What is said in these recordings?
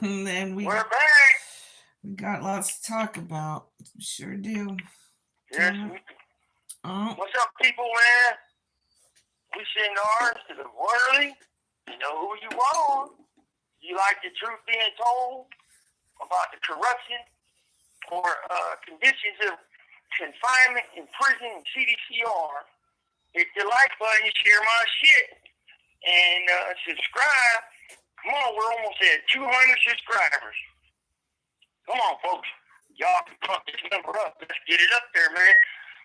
And We're back. we got lots to talk about. We sure do. Yes. Oh, What's up, people, man? We send ours to the worldly. You know who you are. You like the truth being told about the corruption or conditions of confinement in prison and Cdcr. Hit the like button, share my shit, and subscribe. Come on, we're almost at 200 subscribers. Come on, folks. Y'all can pump this number up. Let's get it up there, man.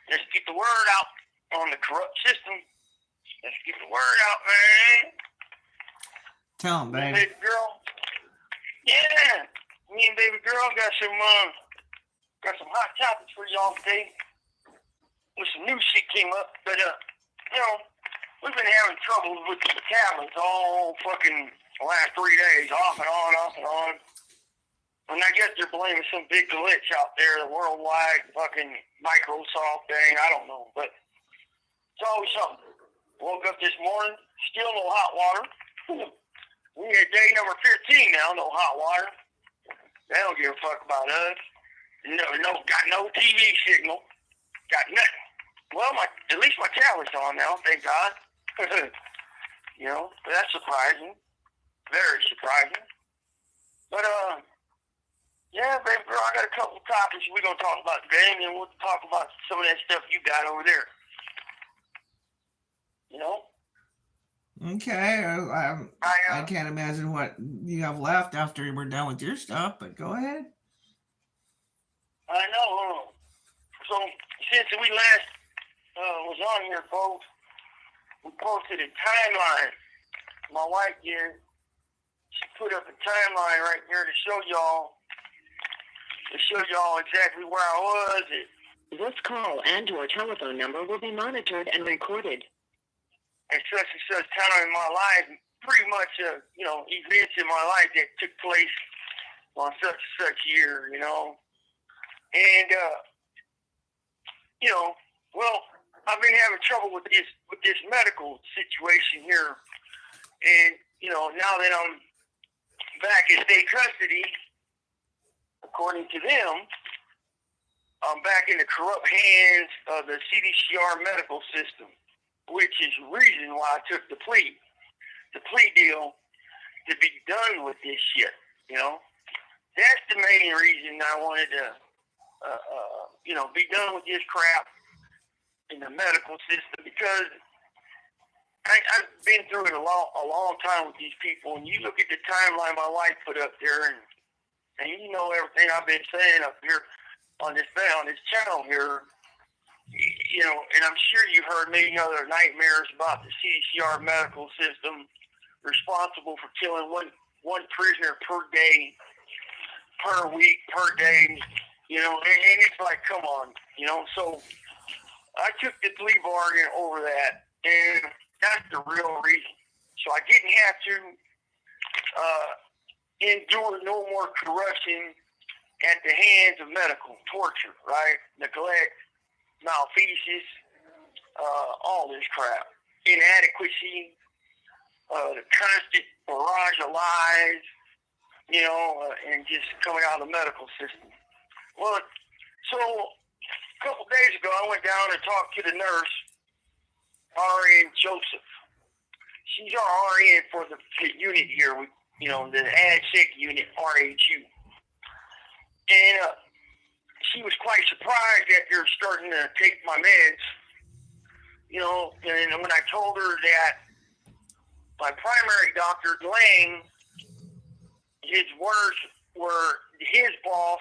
Let's get the word out on the corrupt system. Let's get the word out, man. tell him, baby. Baby girl. Yeah. Me and baby girl got some hot topics for y'all today. With some new shit came up, but we've been having trouble with the tablets all fucking last 3 days, off and on, off and on. And I guess they're blaming some big glitch out there, the worldwide fucking Microsoft thing. I don't know, but it's always something. Woke up this morning, still no hot water. We at day number 15 now, no hot water. They don't give a fuck about us. Got no TV signal. Got nothing. Well, at least my tablet's on now, thank God. That's surprising. Very surprising. But, yeah, baby girl, I got a couple of topics we're going to talk about today, and then we'll talk about some of that stuff you got over there. Okay, I can't imagine what you have left after we're done with your stuff, but go ahead. I know. So, since we last was on here, folks, we posted a timeline. My wife here, she put up a timeline right here to show y'all exactly where I was. This call and/or telephone number will be monitored and recorded. At such and such time in my life, pretty much, events in my life that took place on such and such year, And, well, I've been having trouble with this medical situation here. And, now that I'm back in state custody, according to them, I'm back in the corrupt hands of the Cdcr medical system, which is the reason why I took the plea deal to be done with this shit, That's the main reason I wanted to, be done with this crap in the medical system, because I've been through it a long time with these people, and you look at the timeline my wife put up there, and you know everything I've been saying up here on this channel here, and I'm sure you heard many other nightmares about the CDCR medical system responsible for killing one prisoner per day, per week, per day, and it's like, come on, so I took the plea bargain over that, and that's the real reason. So I didn't have to endure no more corruption at the hands of medical torture, right? Neglect, malfeasance, all this crap. Inadequacy, the constant barrage of lies, and just coming out of the medical system. Well, so a couple days ago, I went down and talked to the nurse, RN Joseph. She's our RN for the unit here, the ad sick unit, RHU. And she was quite surprised that they're starting to take my meds, and when I told her that my primary doctor, Lang, his words were his boss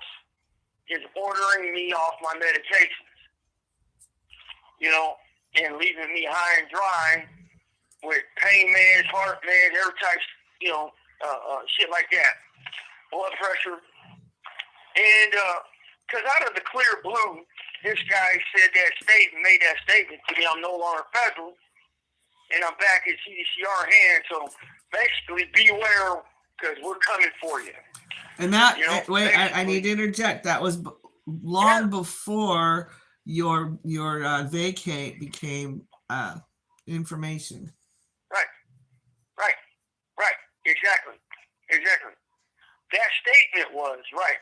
is ordering me off my medications, and leaving me high and dry with pain meds, heart meds, every type, shit like that, blood pressure. And because out of the clear blue, this guy made that statement to me, I'm no longer federal, and I'm back in CDCR hands. So basically, beware, because we're coming for you. And that, I need to interject. That was long before your vacate became information. Right. Exactly. that statement was, right?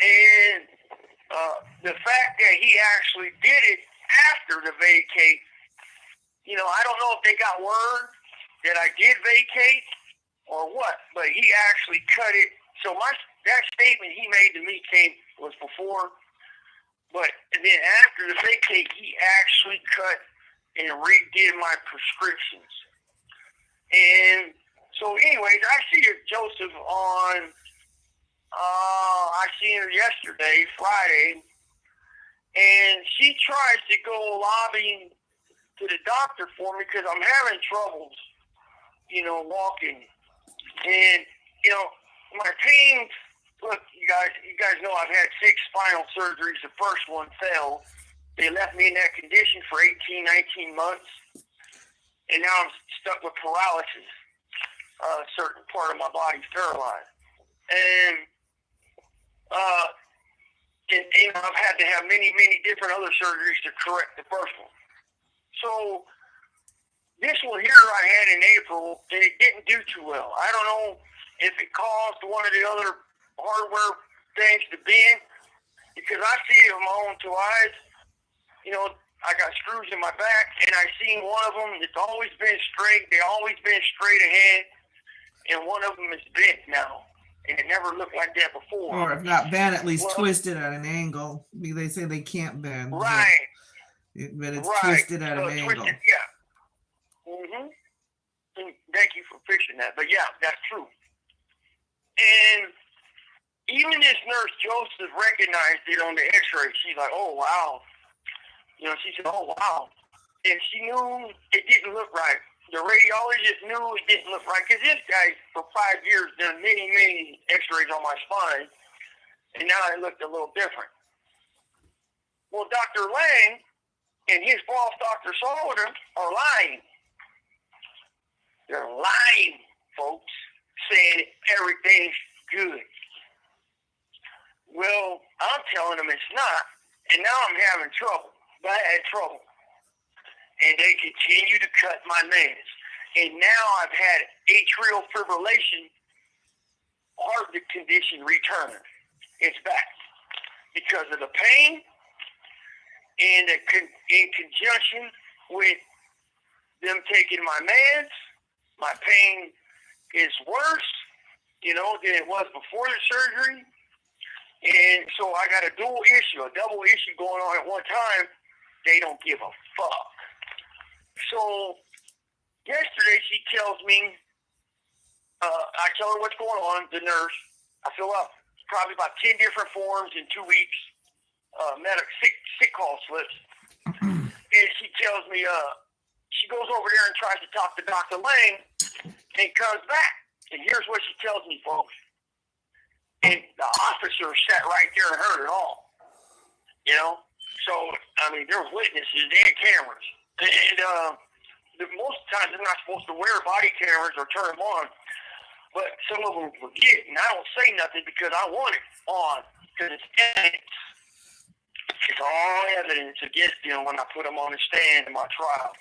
And the fact that he actually did it after the vacate, you know, I don't know if they got word that I did vacate or what, but he actually cut it. So that statement he made to me was before, but then after the vacate, he actually cut and redid my prescriptions. And so anyways, I see Joseph on, I seen her yesterday, Friday, and she tries to go lobbying to the doctor for me because I'm having troubles, you know, walking. And, you know, my pain, look, you guys know I've had 6 spinal surgeries. The first one failed. They left me in that condition for 18, 19 months. And now I'm stuck with paralysis. A certain part of my body's paralyzed. And, you know, I've had to have many, many different other surgeries to correct the first one. So this one here I had in April, and it didn't do too well. I don't know if it caused one of the other hardware things to bend, because I see it with my own 2 eyes. You know, I got screws in my back, and I seen one of them that's always been straight. They always been straight ahead, and one of them is bent now. And it never looked like that before. Or if not bent, at least twisted at an angle. I mean, they say they can't bend. Right. But it's twisted at an angle. Yeah. Mm-hmm. And thank you for fixing that. But yeah, that's true. And even this nurse, Joseph, recognized it on the x-ray. She's like, oh, wow. You know, she said, oh, wow. And she knew it didn't look right. The radiologist knew it didn't look right, because this guy, for 5 years, done many, many x-rays on my spine, and now it looked a little different. Well, Dr. Lang and his boss, Dr. Solidbehindblueeyes, are lying. They're lying, folks, saying everything's good. Well, I'm telling them it's not, and now I'm having trouble, bad trouble. And they continue to cut my meds. And now I've had atrial fibrillation, heart condition return. It's back because of the pain, and in conjunction with them taking my meds, my pain is worse, you know, than it was before the surgery. And so I got a double issue going on at one time. They don't give a fuck. So yesterday she tells me, I tell her what's going on, the nurse. I fill out probably about 10 different forms in 2 weeks, sick call slips. And she tells me, she goes over there and tries to talk to Dr. Lang and comes back. And here's what she tells me, folks. And the officer sat right there and heard it all. You know? So, I mean, there were witnesses and cameras. And most of the time, they're not supposed to wear body cameras or turn them on. But some of them forget, and I don't say nothing because I want it on. Because it's evidence. It's all evidence against them when I put them on the stand in my trial.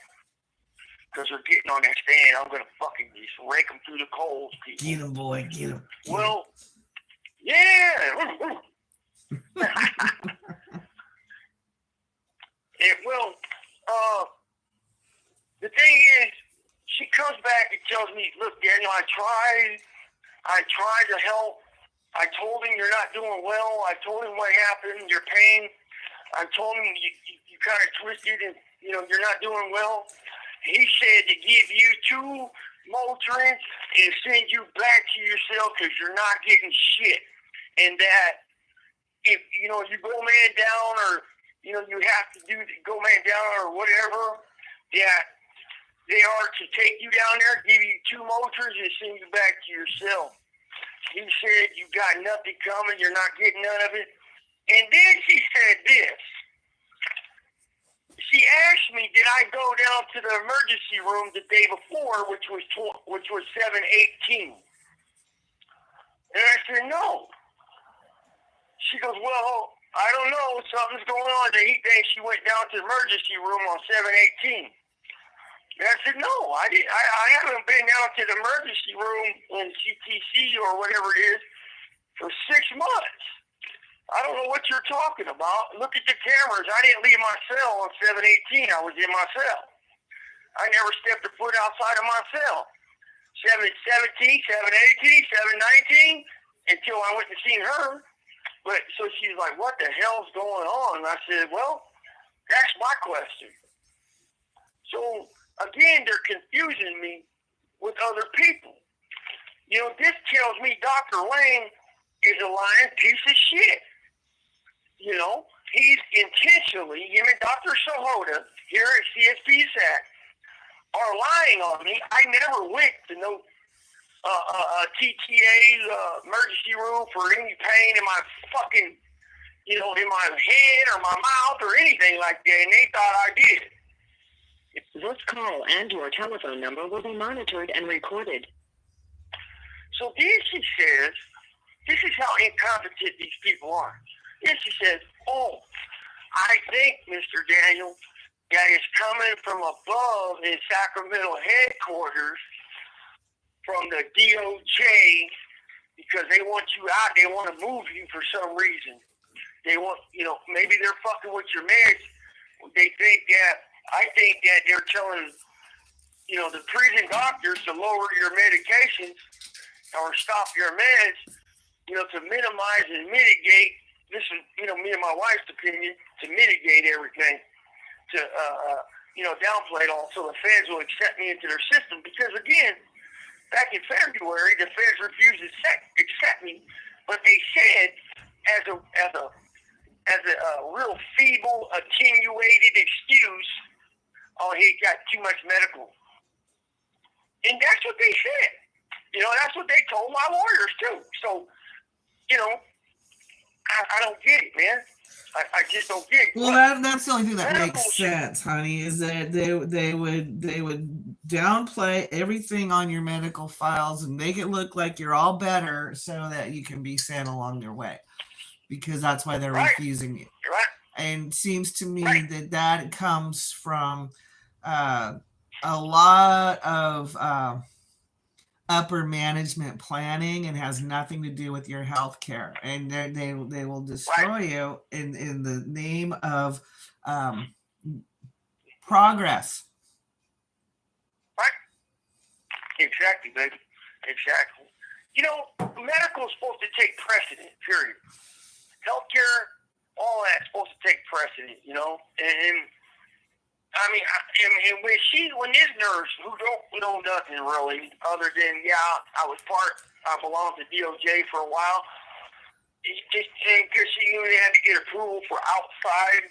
Because they're getting on that stand, I'm going to fucking just rake them through the coals, people. Get him, boy, get him. Well, yeah. It will. The thing is, she comes back and tells me, look, Daniel, I tried to help. I told him you're not doing well. I told him what happened, your pain. I told him you kind of twisted and, you know, you're not doing well. He said to give you 2 Motrin and send you back to yourself because you're not getting shit. And that if, you know, you go man down or, you know, you have to go man down or whatever, that they are to take you down there, give you 2 Motrins and send you back to yourself. He said you got nothing coming, you're not getting none of it. And then she said this. She asked me, did I go down to the emergency room the day before, which was 7/18? And I said, no. She goes, well, I don't know, something's going on. He thinks she went down to the emergency room on 7/18. And I said, no, I haven't been down to the emergency room in CTC or whatever it is for 6 months. I don't know what you're talking about. Look at the cameras. I didn't leave my cell on 7/18. I was in my cell. I never stepped a foot outside of my cell. 7/17, 7/18, 7/19, until I went to see her. But so she's like, what the hell's going on? And I said, well, that's my question. So again, they're confusing me with other people. You know, this tells me Dr. Lane is a lying piece of shit. You know, he's intentionally, him and Dr. Sahota here at CSP SAC are lying on me. I never went to no TTA's emergency room for any pain in my fucking, you know, in my head or my mouth or anything like that, and they thought I did. This call and your telephone number will be monitored and recorded. So then she says, this is how incompetent these people are. Then she says, oh, I think, Mr. Daniel, that is coming from above in Sacramento headquarters from the DOJ because they want you out. They want to move you for some reason. They want, you know, maybe they're fucking with your meds. They think that, I think that they're telling, you know, the prison doctors to lower your medications or stop your meds, you know, to minimize and mitigate. This is, you know, me and my wife's opinion, to mitigate everything, to, you know, downplay it all so the feds will accept me into their system. Because, again, back in February, the feds refused to accept me, but they said as a real feeble, attenuated excuse, oh, he got too much medical. And that's what they said. You know, that's what they told my lawyers, too. So, you know, I don't get it, man. I just don't get it. Well, that's the only thing that makes sense, honey, is that they would downplay everything on your medical files and make it look like you're all better so that you can be sent along your way, because that's why they're refusing you. Right. And it seems to me that comes from a lot of upper management planning and has nothing to do with your health care, and they will destroy you in the name of progress. Right. Exactly, baby. Exactly. You know, medical is supposed to take precedent, period. Healthcare, all that's supposed to take precedent, you know, and I mean, when this nurse, who don't know nothing really, other than, I belonged to DOJ for a while, and because she knew they had to get approval for outside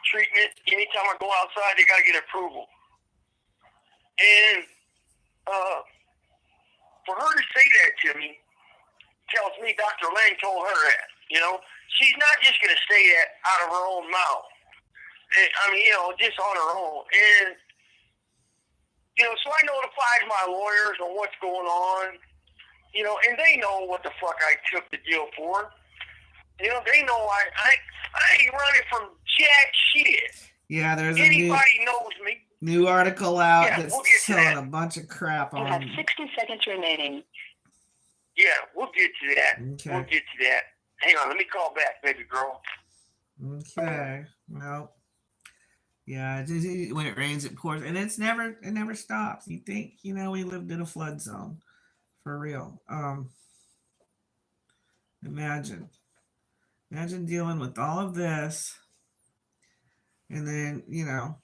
treatment. Anytime I go outside, they got to get approval. And for her to say that to me tells me Dr. Lang told her that, you know. She's not just going to say that out of her own mouth. I mean, you know, just on her own. And, you know, so I notified my lawyers on what's going on, you know, and they know what the fuck I took the deal for. You know, they know I ain't running from jack shit. Yeah, there's anybody knows me. New article out that's telling a bunch of crap on. You have 60 seconds remaining. Yeah, we'll get to that. Okay. We'll get to that. Hang on, let me call back, baby girl. Okay. Well. Yeah, when it rains, it pours, and it never stops. You think, you know, we lived in a flood zone, for real. Imagine dealing with all of this, and then, you know,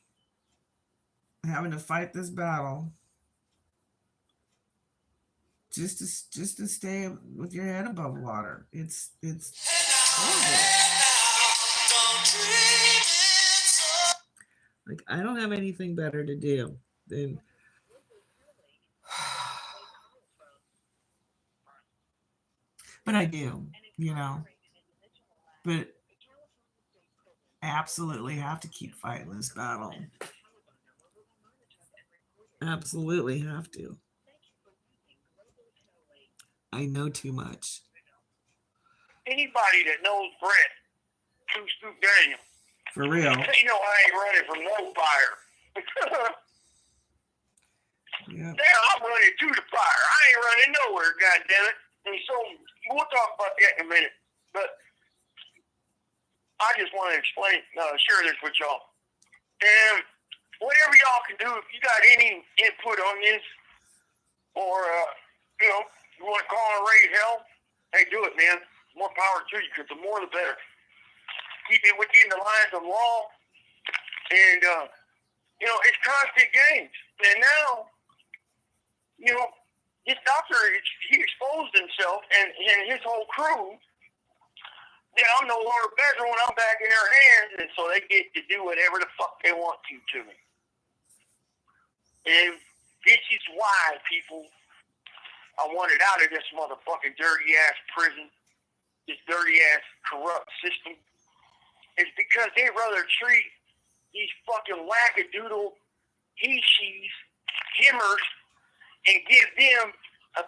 having to fight this battle just to stay with your head above water. It's horrible. Like, I don't have anything better to do than but I do, you know. But I absolutely have to keep fighting this battle. Absolutely have to. I know too much. Anybody that knows Brant, Two-Scoop Daniel, for real. They know I ain't running from no fire. Yeah. Damn, I'm running to the fire. I ain't running nowhere, goddammit. And so we'll talk talk about that in a minute. But I just want to share this with y'all. And whatever y'all can do, if you got any input on this, or you know, you want to call and raise hell, hey, do it, man. More power to you, because the more the better. Keep it within the lines of law, and you know, it's constant games. And now, you know, this doctor, he exposed himself and his whole crew. Yeah, I'm no longer federal when I'm back in their hands, and so they get to do whatever the fuck they want to me. And this is why, people, I wanted out of this motherfucking dirty-ass prison, this dirty-ass corrupt system. It's because they'd rather treat these fucking wackadoodle he-she's, himmers, and give them $1,000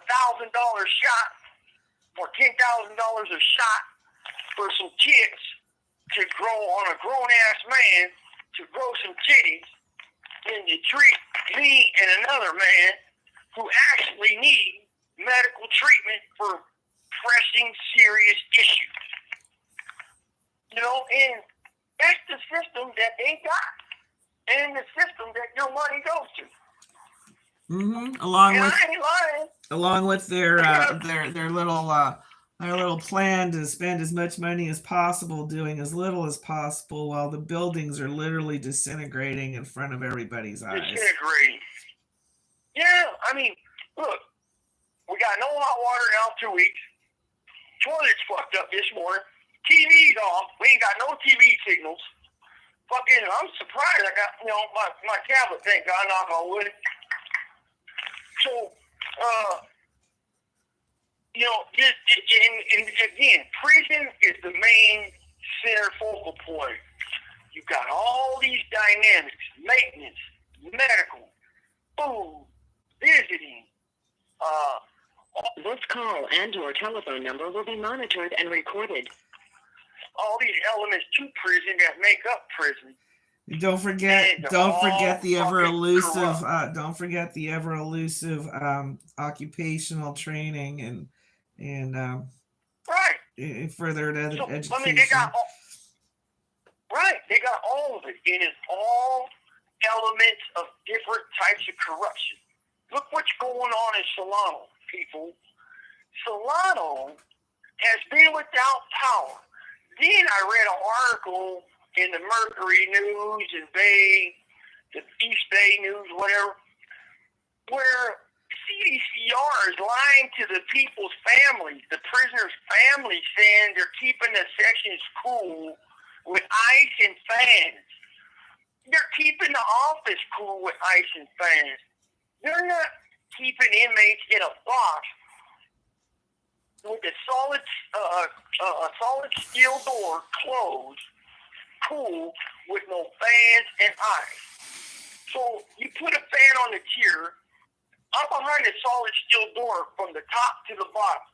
shot or $10,000 a shot for some tits to grow on a grown-ass man to grow some titties, and to treat me and another man who actually need medical treatment for pressing serious issues. You know, and that's the system that they got, and the system that your money goes to. Mm-hmm. Along with their little plan to spend as much money as possible, doing as little as possible, while the buildings are literally disintegrating in front of everybody's eyes. Disintegrating. Yeah, I mean, look, we got no hot water now 2 weeks. Toilet's fucked up this morning. TV's off. We ain't got no TV signals. Fucking, I'm surprised I got, you know, my tablet, thank God, knock on wood. So, you know, and again, prison is the main center focal point. You've got all these dynamics, maintenance, medical, food, visiting. This call and your telephone number will be monitored and recorded. All these elements to prison that make up prison. Don't forget the ever elusive occupational training and right. Further education. I mean, they got all of it, and it's all elements of different types of corruption. Look what's going on in Solano, people. Solano has been without power. Then I read an article in the Mercury News and the East Bay News, whatever, where Cdcr is lying to the people's families, the prisoners' families, saying they're keeping the sections cool with ice and fans. They're keeping the office cool with ice and fans. They're not keeping inmates in a box with a solid steel door closed, cool, with no fans and ice. So you put a fan on the tier, up behind the solid steel door from the top to the bottom.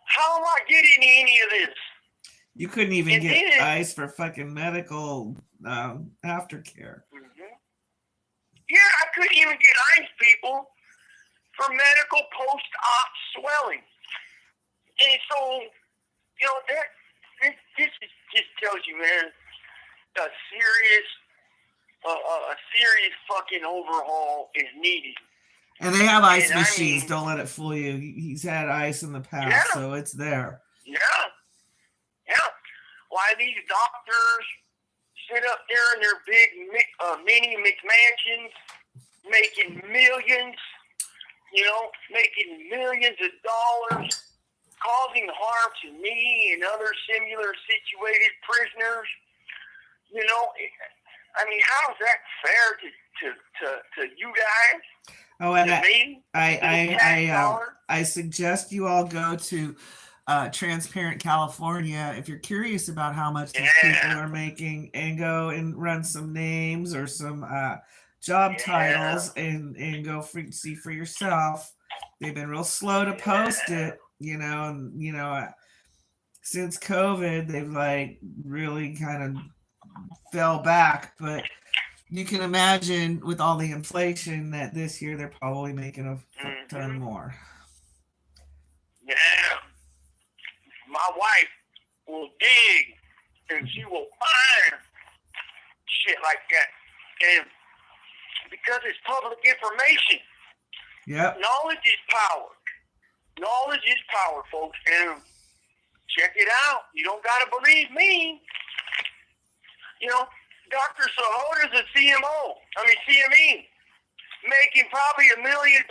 How am I getting any of this? You couldn't even get ice for fucking medical aftercare. Mm-hmm. Yeah, I couldn't even get ice, people, for medical post-op swelling. And so, you know, this just tells you, man, a serious fucking overhaul is needed. And they have ice machines. Don't let it fool you. He's had ice in the past, so it's there. Yeah. Why these doctors sit up there in their big mini McMansions, making millions, making millions of dollars, causing harm to me and other similar situated prisoners. You know, I mean, how is that fair to you guys? Oh, and me? I suggest you all go to Transparent California if you're curious about how much these people are making, and go and run some names or some job titles and go see for yourself. They've been real slow to post it, since COVID, they've really kind of fell back, but you can imagine with all the inflation that this year they're probably making a ton more. Yeah. my wife will dig and she will find shit like that. And because it's public information, knowledge is power. Knowledge is power, folks. And check it out. You don't got to believe me. You know, Dr. Sahoda's a CME, making probably $1.5 million.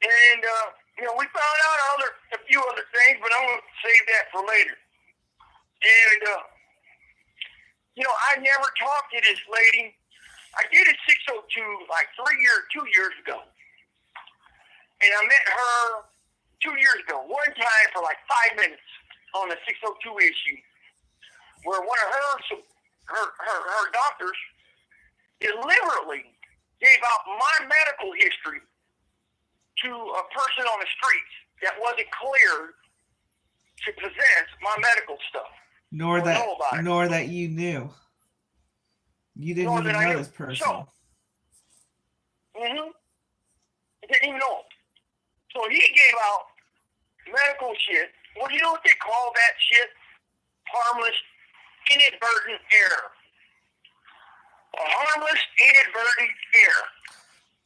And, you know, we found out a few other things, but I'm going to save that for later. And, you know, I never talked to this lady. I did a 602 like 2 years ago. And I met her 2 years ago, one time for like 5 minutes on the 602 issue, where one of her doctors deliberately gave out my medical history to a person on the streets that wasn't cleared to possess my medical stuff. Nor that you knew. You didn't even know this person. So, I didn't even know him. So he gave out medical shit. Well, you know what they call that shit? Harmless, inadvertent error. A harmless, inadvertent error.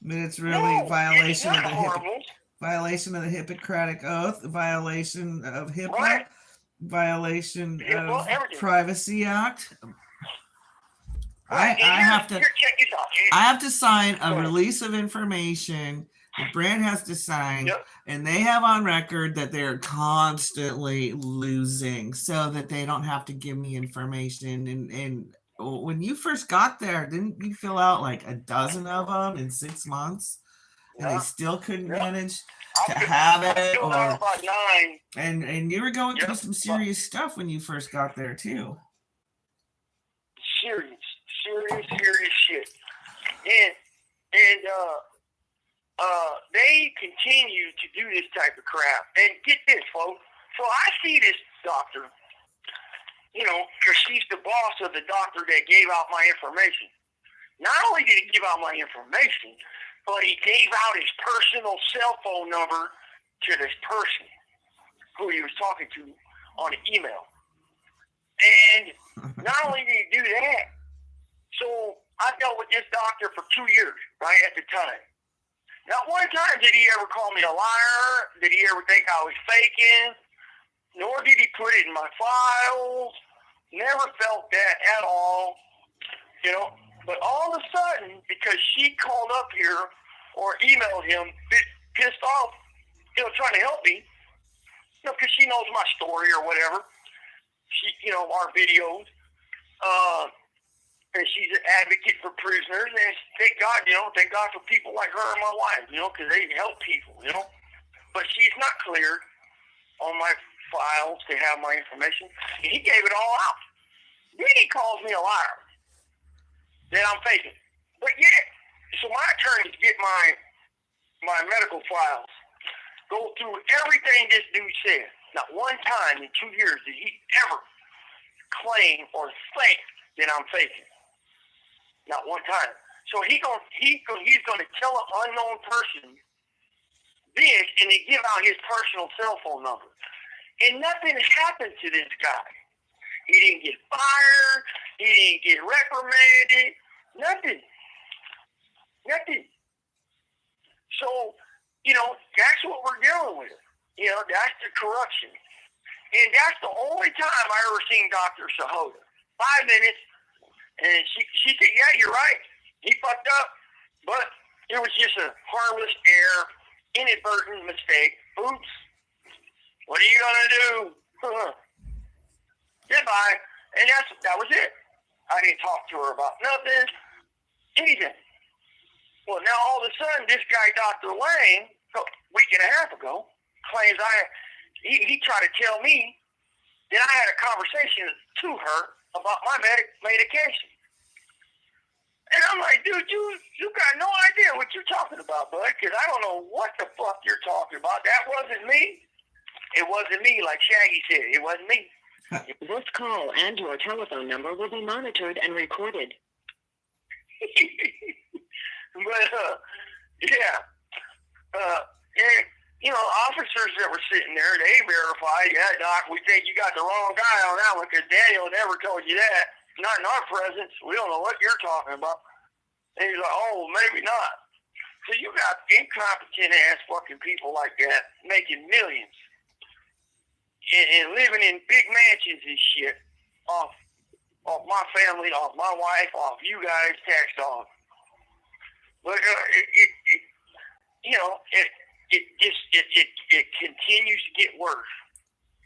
But it's really violation of the Hippocratic Oath, violation of HIPAA, right. Violation of everything. Privacy Act. Right. I have to. Here, check this out. I have to sign a release of information that Brant has to sign, and they have on record that they're constantly losing, so that they don't have to give me information. And when you first got there, didn't you fill out like a dozen of them in 6 months, and they still couldn't manage to have it? Or about 9. And you were going through some serious stuff when you first got there too. Serious shit. And they continue to do this type of crap. And get this, folks. So I see this doctor, you know, because she's the boss of the doctor that gave out my information. Not only did he give out my information, but he gave out his personal cell phone number to this person who he was talking to on an email. And not only did he do that, so I dealt with this doctor for 2 years, right, at the time. Not one time did he ever call me a liar, did he ever think I was faking, nor did he put it in my files. Never felt that at all, you know. But all of a sudden, because she called up here or emailed him, pissed off, you know, trying to help me, you know, because she knows my story or whatever. She, you know, our videos, and she's an advocate for prisoners, and thank God for people like her in my life, you know, because they help people, you know. But she's not cleared on my files to have my information. And he gave it all out. Then he calls me a liar that I'm faking. But yeah, so my attorneys get my medical files, go through everything this dude said. Not one time in 2 years did he ever claim or think that I'm faking. Not one time. So he's going to tell an unknown person this, and they give out his personal cell phone number. And nothing happened to this guy. He didn't get fired. He didn't get reprimanded. Nothing. So, you know, that's what we're dealing with. You know, that's the corruption. And that's the only time I ever seen Dr. Sahoda. 5 minutes, and she said, yeah, you're right. He fucked up. But it was just a harmless error, inadvertent mistake. Oops. What are you going to do? Goodbye. And that was it. I didn't talk to her about nothing, anything. Well, now all of a sudden, this guy, Dr. Lang, a week and a half ago, claims he tried to tell me that I had a conversation to her about my medication. And I'm like, dude, you got no idea what you're talking about, bud, because I don't know what the fuck you're talking about. That wasn't me. It wasn't me, like Shaggy said. It wasn't me. This call and your telephone number will be monitored and recorded. But, yeah. And officers that were sitting there, they verified, yeah, Doc, we think you got the wrong guy on that one because Daniel never told you that. Not in our presence. We don't know what you're talking about. And he's like, oh, maybe not. So you got incompetent ass fucking people like that making millions and living in big mansions and shit off my family, off my wife, off you guys, tax dollars. But it continues to get worse.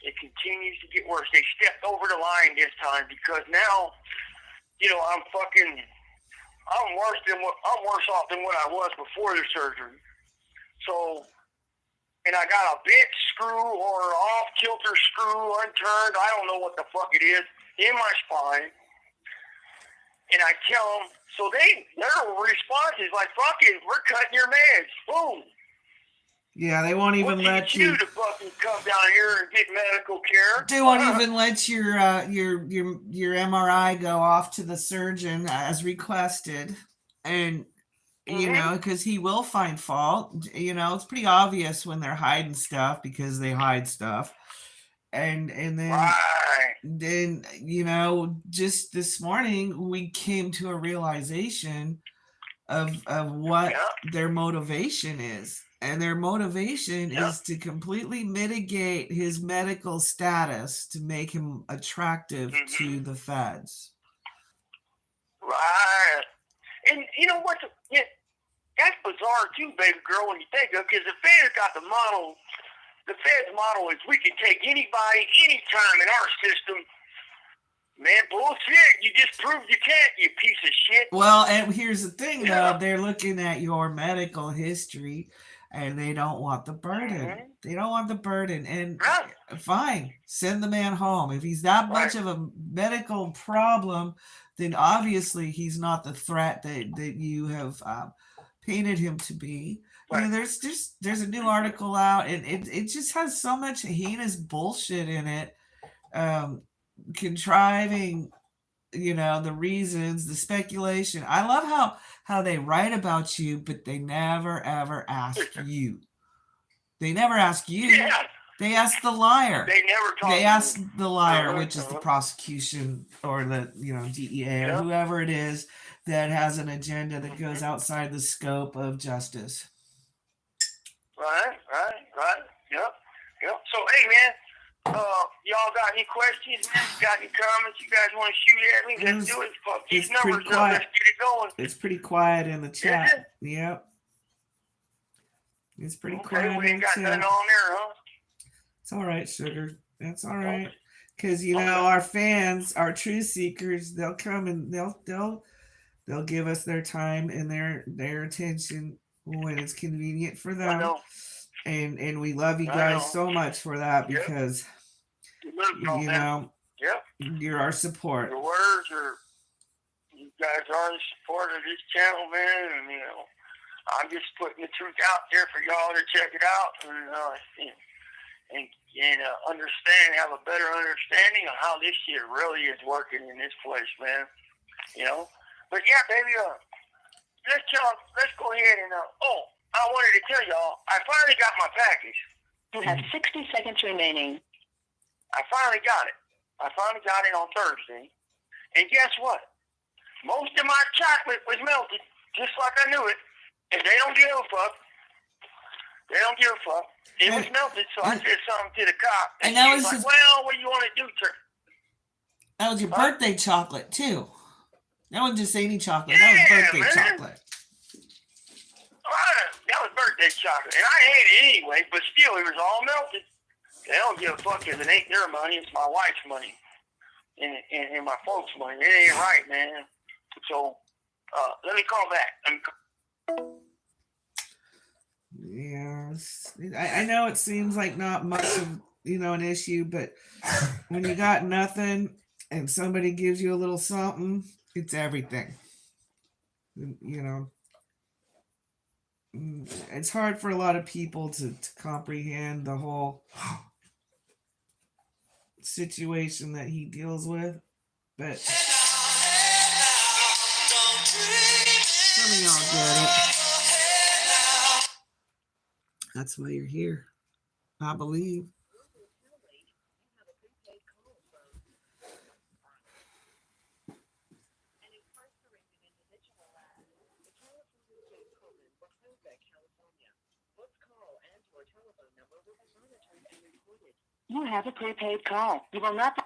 It continues to get worse. They stepped over the line this time because now, I'm worse off than what I was before the surgery. So, and I got a bent screw or off kilter screw unturned. I don't know what the fuck it is in my spine. And I tell them, so their response is like, fucking, we're cutting your meds. Boom. Yeah, they won't even let you to fucking come down here and get medical care. They won't even let your MRI go off to the surgeon as requested, and because he will find fault. It's pretty obvious when they're hiding stuff because they hide stuff, and then just this morning we came to a realization of what their motivation is. And their motivation is to completely mitigate his medical status to make him attractive to the feds. Right. And you know what? That's bizarre too, baby girl, when you think of it, because the feds got the model. The feds model is we can take anybody, anytime in our system. Man, bullshit. You just proved you can't, you piece of shit. Well, and here's the thing, though. They're looking at your medical history. And they don't want the burden. They don't want the burden. And fine, send the man home. If he's that much of a medical problem, then obviously he's not the threat that you have painted him to be. There's a new article out, and it just has so much heinous bullshit in it, contriving, the reasons, the speculation. I love how they write about you, but they never ever ask you. They never ask you. Yeah. They ask the liar. They never talk. They ask the liar, which is the prosecution or the DEA or whoever it is that has an agenda that goes outside the scope of justice. Right. Yep. So hey, man, y'all got any questions, man? Got any comments you guys want to shoot at me? Let's do it. Fuck these numbers up. Let's get it going. It's pretty quiet in the chat. Yep. It's pretty quiet. We ain't got nothing on there, huh? It's all right, sugar. That's all right. Because our fans, our truth seekers, they'll come and they'll give us their time and their attention when it's convenient for them. And we love you guys so much for that because you're our support. Your words are, you guys are the support of this channel, man, and I'm just putting the truth out there for y'all to check it out and have a better understanding of how this shit really is working in this place, man. But yeah, baby, let's go ahead and I wanted to tell y'all, I finally got my package. You have 60 seconds remaining. I finally got it. I finally got it on Thursday. And guess what? Most of my chocolate was melted, just like I knew it. And they don't give a fuck. They don't give a fuck. It was melted, so I said something to the cop. And that was like, well, what do you want to do, sir? That was your birthday chocolate, too. That wasn't just any chocolate. That was birthday chocolate. That was birthday chocolate. And I ate it anyway, but still, it was all melted. They don't give a fuck because it ain't their money. It's my wife's money. And my folks' money. It ain't right, man. So, let me call back. Yeah. I know it seems like not much of, an issue, but when you got nothing and somebody gives you a little something, it's everything. It's hard for a lot of people to comprehend the whole situation that he deals with, but some of y'all get it. That's why you're here. I believe. You have a prepaid call. You will not.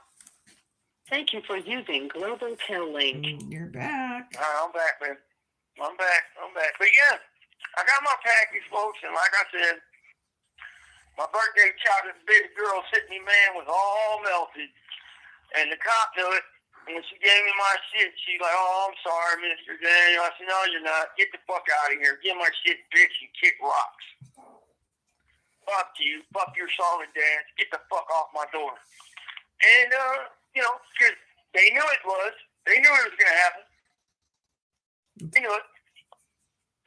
Thank you for using Global Tel Link. You're back. All right, I'm back, man. I'm back. But yeah, I got my package, folks, and like I said, my birthday chocolate baby girl sent me, man, was all melted. And the cop knew it. And when she gave me my shit, she's like, "Oh, I'm sorry, Mr. Daniel." I said, "No, you're not. Get the fuck out of here. Give my shit, bitch, and kick rocks. Fuck you. Fuck your solid dance. Get the fuck off my door." And, because they knew it was. They knew it was going to happen. They knew it.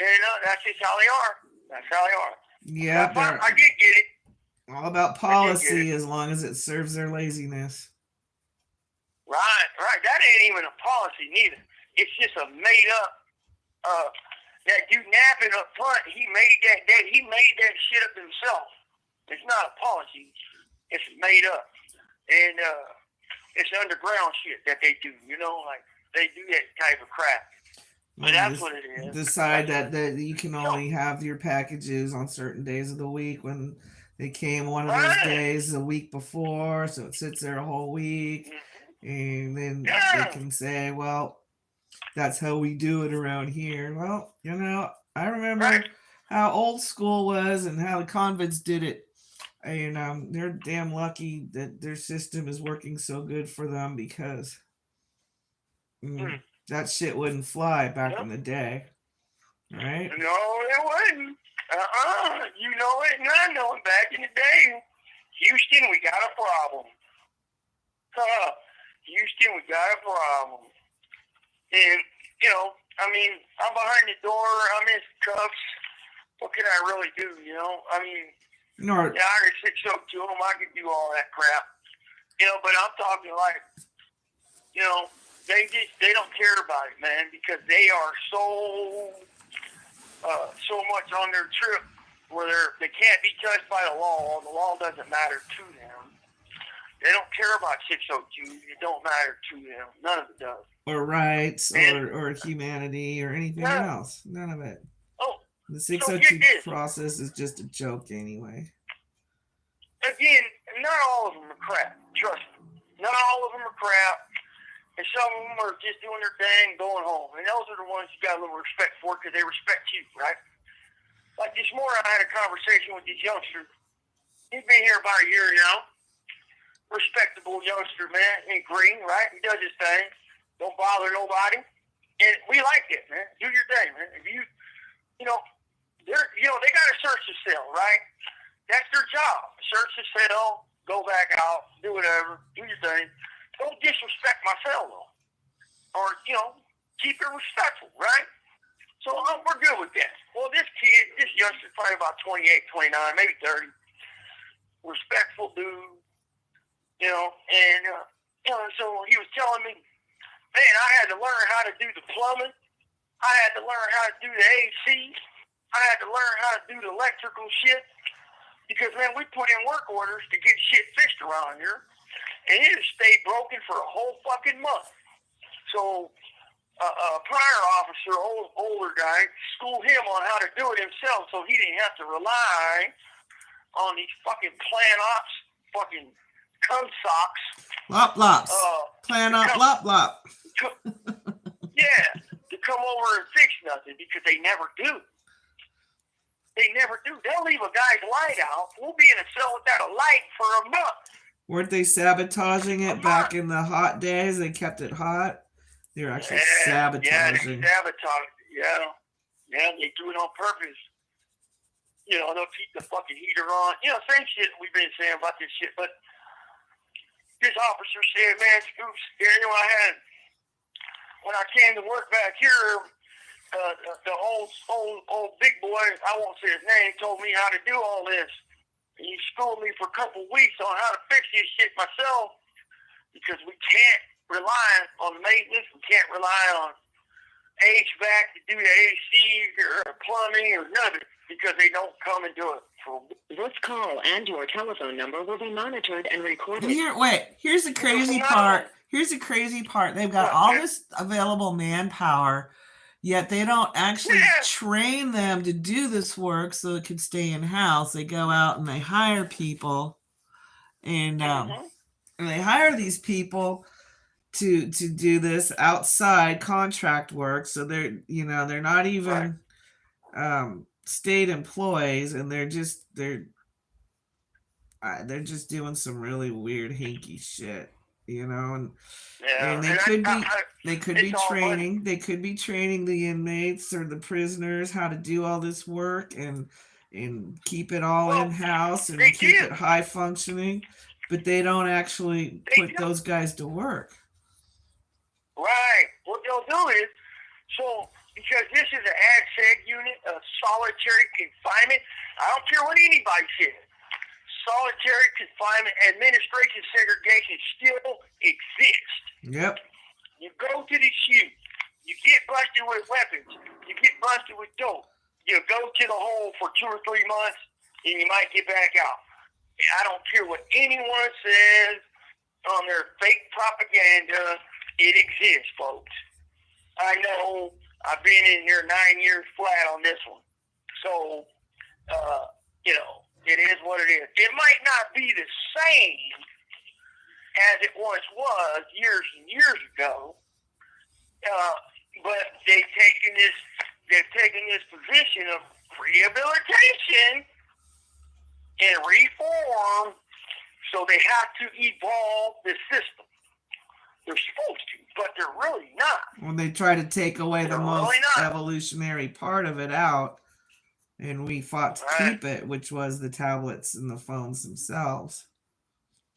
And that's just how they are. That's how they are. Yeah, I did get it. All about policy as long as it serves their laziness. Right. That ain't even a policy neither. It's just a made up. That dude napping up front, he made that shit up himself. It's not a policy. It's made up, and it's underground shit that they do. Like they do that type of crap. But that's what it is. Decide that you can only have your packages on certain days of the week when they came one of those days a week before, so it sits there a whole week, and then they can say, "Well, that's how we do it around here." Well, I remember how old school was and how the convents did it. And they're damn lucky that their system is working so good for them because that shit wouldn't fly back in the day, right? No, it wouldn't. You know it, and I know it. Back in the day, Houston, we got a problem. Houston, we got a problem. And I'm behind the door. I'm in cuffs. What can I really do? I could 602 them. I could do all that crap. But I'm talking like, they don't care about it, man, because they are so much on their trip where they can't be touched by the law. The law doesn't matter to them. They don't care about 602. It don't matter to them. None of it does. Or rights, or humanity, or anything else. None of it. Oh, the 602 process is just a joke anyway. Again, not all of them are crap. Trust me. Not all of them are crap. And some of them are just doing their thing, going home. And those are the ones you got a little respect for because they respect you, right? Like this morning, I had a conversation with this youngster. He's been here about a year now. Respectable youngster, man, in green, right? He does his thing. Don't bother nobody. And we like it, man. Do your thing, man. If you, they got to search the cell, right? That's their job. Search the cell, go back out, do whatever, do your thing. Don't disrespect my cell, though. Or, keep it respectful, right? So we're good with that. Well, this youngster's probably about 28, 29, maybe 30. Respectful dude. So he was telling me, man, I had to learn how to do the plumbing. I had to learn how to do the AC. I had to learn how to do the electrical shit. Because, man, we put in work orders to get shit fixed around here. And it has stayed broken for a whole fucking month. So a prior officer, older guy, schooled him on how to do it himself so he didn't have to rely on these fucking plan ops, fucking cum socks. Lop lops. Plan op lop lop. Yeah, to come over and fix nothing because they never do. They never do. They'll leave a guy's light out. We'll be in a cell without a light for a month. Weren't they sabotaging it back in the hot days? They kept it hot. They were actually sabotaging. Yeah, they sabotage. Yeah, they do it on purpose. They'll keep the fucking heater on. Same shit we've been saying about this shit. But this officer said, man, Scoops, when I came to work back here, the old big boy, I won't say his name, told me how to do all this. And he schooled me for a couple weeks on how to fix this shit myself because we can't rely on maintenance. We can't rely on HVAC to do the AC or plumbing or none of it because they don't come and do it. This call and your telephone number will be monitored and recorded. Here's the crazy part. Here's the crazy part. They've got all this available manpower, yet they don't actually train them to do this work so it can stay in house. They go out and they hire people, and they hire these people to do this outside contract work. So they're not even state employees, and they're just doing some really weird hinky shit, and they could be training the inmates or the prisoners how to do all this work and keep it all in house and keep it high functioning, but they don't actually put those guys to work. Right. What they'll do is, because this is an ADSEG unit of solitary confinement, I don't care what anybody says. Solitary confinement administration segregation still exists. Yep. You go to the chute, you get busted with weapons, you get busted with dope, you go to the hole for 2 or 3 months, and you might get back out. I don't care what anyone says on their fake propaganda. It exists, folks. I know. I've been in here 9 years flat on this one. So, it is what it is. It might not be the same as it once was years and years ago, but they've taken this position of rehabilitation and reform, so they have to evolve the system. They're supposed to, but they're really not. When they try to take away the most evolutionary part of it out, and we fought to keep it, which was the tablets and the phones themselves.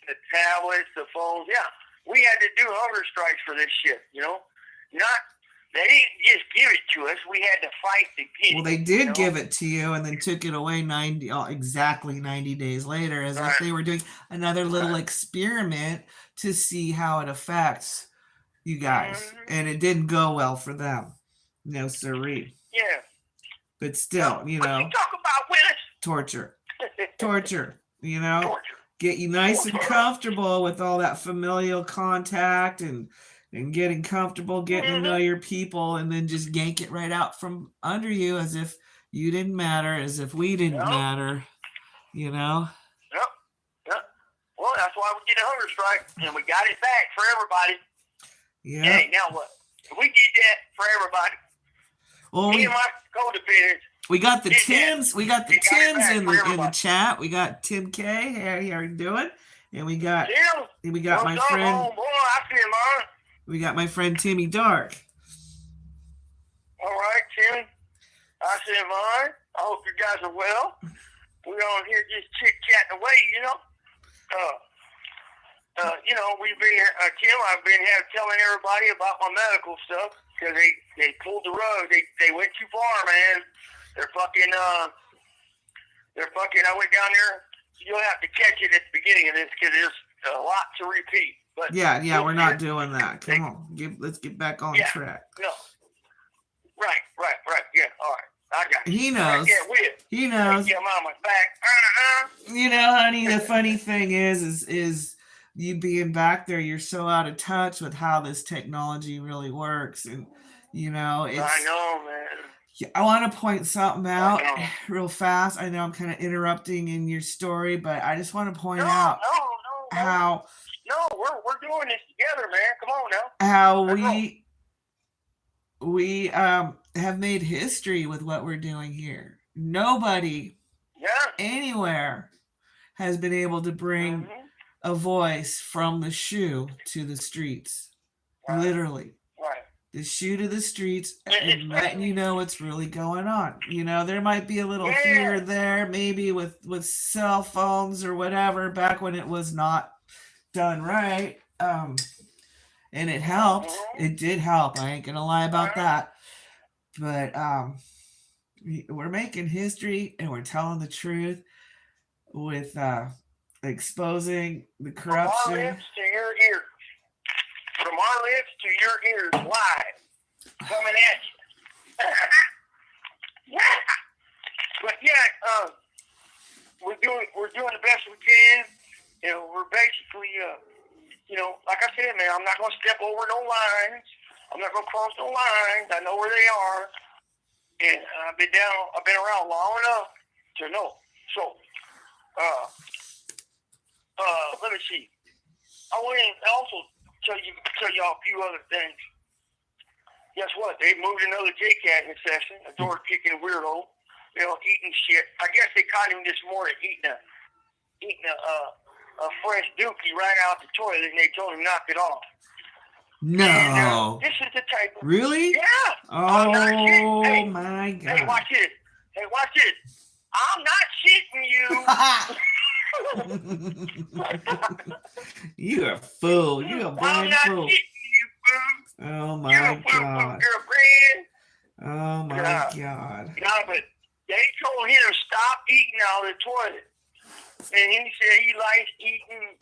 The tablets, the phones, yeah. We had to do hunger strikes for this shit, They didn't just give it to us. We had to fight to get it. Well, they did give it to you and then took it away exactly 90 days later, as if they were doing another little experiment to see how it affects you guys. And it didn't go well for them. No siree. Yeah. But still, But you talk about Willis. Torture. Torture. Get you nice and comfortable with all that familial contact and getting comfortable, getting to know your people, and then just yank it right out from under you as if you didn't matter, as if we didn't matter, Yep. Well, that's why we did a hunger strike, and we got it back for everybody. Yeah. Hey, now what? We did that for everybody. Well, Me and my codependents. We got the Tims. We got the Tims in the chat. We got Tim K. Hey, how are you doing? And we got my friend. Oh boy, I see him on. We got my friend Timmy Dark. All right, Tim. I see him on. I hope you guys are well. We're on here just chit-chatting away, we've been, Tim, I've been telling everybody about my medical stuff because they pulled the rug. They went too far, man. They're fucking, I went down there. You'll have to catch it at the beginning of this because there's a lot to repeat. But yeah, we're not doing that. Come on, let's get back on track. No. Right. Yeah, all right. I got you. He knows. He knows. Get him on my back. Honey, the funny thing is you being back there, you're so out of touch with how this technology really works. And, it's... I know, man. I want to point something out real fast. I know I'm kind of interrupting in your story, but I just want to point out how... No, we're doing this together, man. Come on now. How we have made history with what we're doing here. Nobody anywhere has been able to bring a voice from the shoe to the streets. Right. Literally. Right. The shoe to the streets and letting you know what's really going on. There might be a little here or there, maybe with cell phones or whatever, back when it was not done right. And it helped. It did help. I ain't gonna lie about that. But we're making history and we're telling the truth with exposing the corruption. From our lips to your ears. From our lips to your ears, live. Coming at you. But we're doing the best we can. You know, we're basically, you know, like I said, man, I'm not going to step over no lines. I'm not going to cross no lines. I know where they are, and I've been around long enough to know. So, let me see. I want to also tell y'all a few other things. Guess what? They moved another J-Cat in the session, a door-kicking weirdo, you know, eating shit. I guess they caught him this morning eating a fresh dookie right out the toilet, and they told him knock it off. No. And, this is the type of... Really? Yeah. Oh, hey, my God. Hey, watch this. I'm not shitting you. You a fool. You a I'm blind not fool. shitting you, boo. Oh, my You're a fool, God. you're a brand. Oh, my God. No, but they told him to stop eating out of the toilet. And he said he likes eating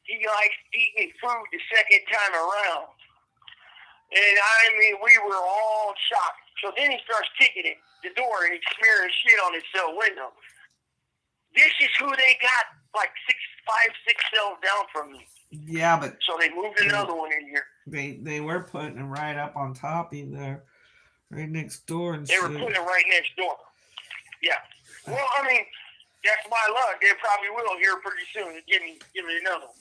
he likes eating food the second time around. And I mean, we were all shocked. So then he starts kicking at the door and he's smearing shit on his cell window. This is who they got like 5, 6 cells down from me. Yeah, but so they moved another one in here. They were putting him right up on top of there, right next door and They were putting it right next door. Yeah. Well, I mean, that's my luck. They probably will here pretty soon. Give me another one.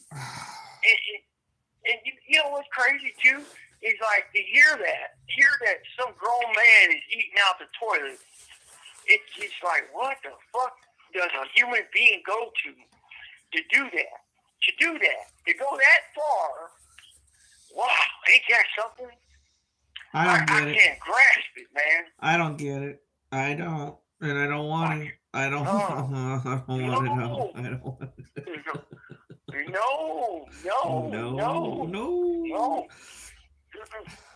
And you know what's crazy too is like to hear that some grown man is eating out the toilet. It's just like, what the fuck does a human being go to do that? To go that far? Wow, ain't that something? I don't get it. I can't grasp it, man. I don't get it. I don't, and I don't want to. I don't. I don't want to know. I don't want to. No.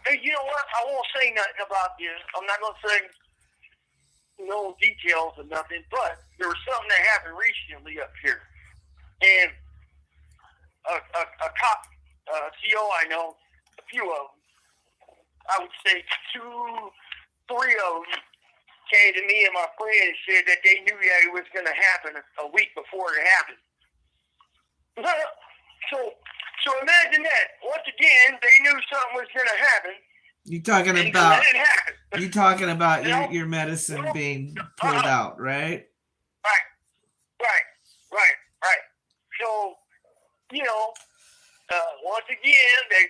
Hey, you know what? I won't say nothing about this. I'm not going to say no details or nothing, but there was something that happened recently up here. And a cop, CO I know, a few of them, I would say 2, 3 of them came to me and my friend and said that they knew that it was going to happen a week before it happened. So imagine that. Once again, they knew something was going to happen. You talking about your medicine being pulled out, right? Right. So, you know, once again, they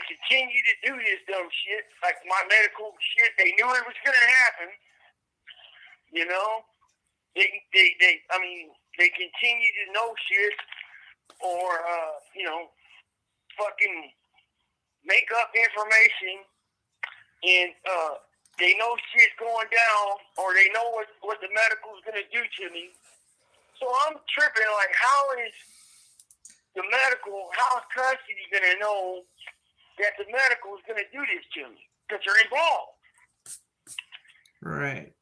continue to do this dumb shit, like my medical shit. They knew it was going to happen. You know, they continue to know shit, or you know, fucking make up information, and they know shit's going down, or they know what the medical's going to do to me. So I'm tripping, like, how is custody going to know that the medical is going to do this to me? Because they're involved. Right.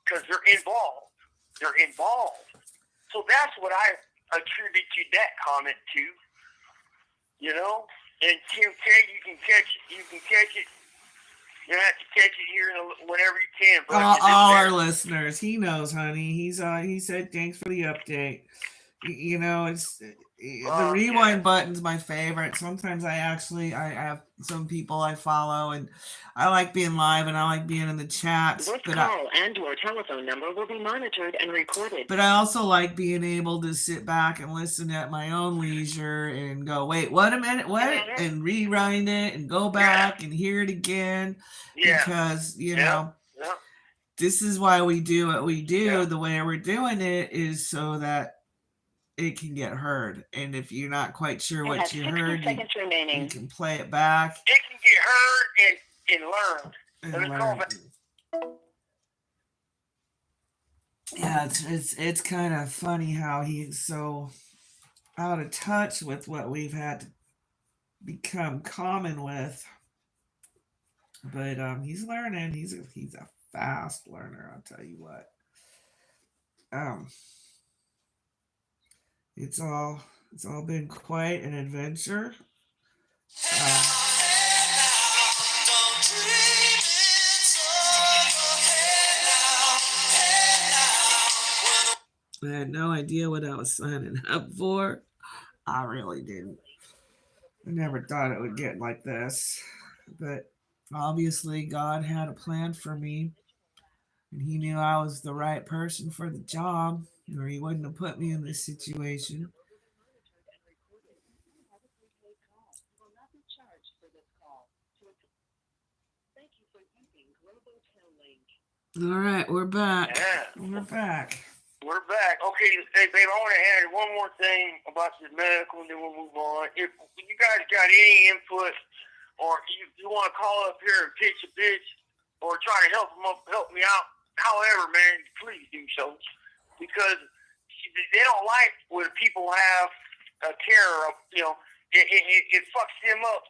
Because they're involved. So that's what I attribute to that comment to. You know? And Kim K, you can catch it. You have to catch it here whenever you can. All our listeners, he knows, honey. He said thanks for the update. You know, it's the rewind button's my favorite. Sometimes I have some people I follow, and I like being live, and I like being in the chats. This call and your telephone number will be monitored and recorded. But I also like being able to sit back and listen at my own leisure and go, wait, what a minute, what? And rewind it and go back and hear it again. Yeah. Because, you know, this is why we do what we do. Yeah. The way we're doing it is so that it can get heard. And if you're not quite sure what you heard, you can play it back. It can get heard and learned. Yeah, it's kind of funny how he's so out of touch with what we've had to become common with. But he's learning. He's a fast learner, I'll tell you what. It's all been quite an adventure. I had no idea what I was signing up for. I really didn't. I never thought it would get like this. But obviously, God had a plan for me, and He knew I was the right person for the job, or He wouldn't have put me in this situation. All right, we're back. Yeah. We're back. We're back. Okay, hey, babe, I want to add one more thing about the medical, and then we'll move on. If you guys got any input, or you want to call up here and pitch a bitch, or try to help me out, however, man, please do so. Because they don't like when people have a terror of, it fucks them up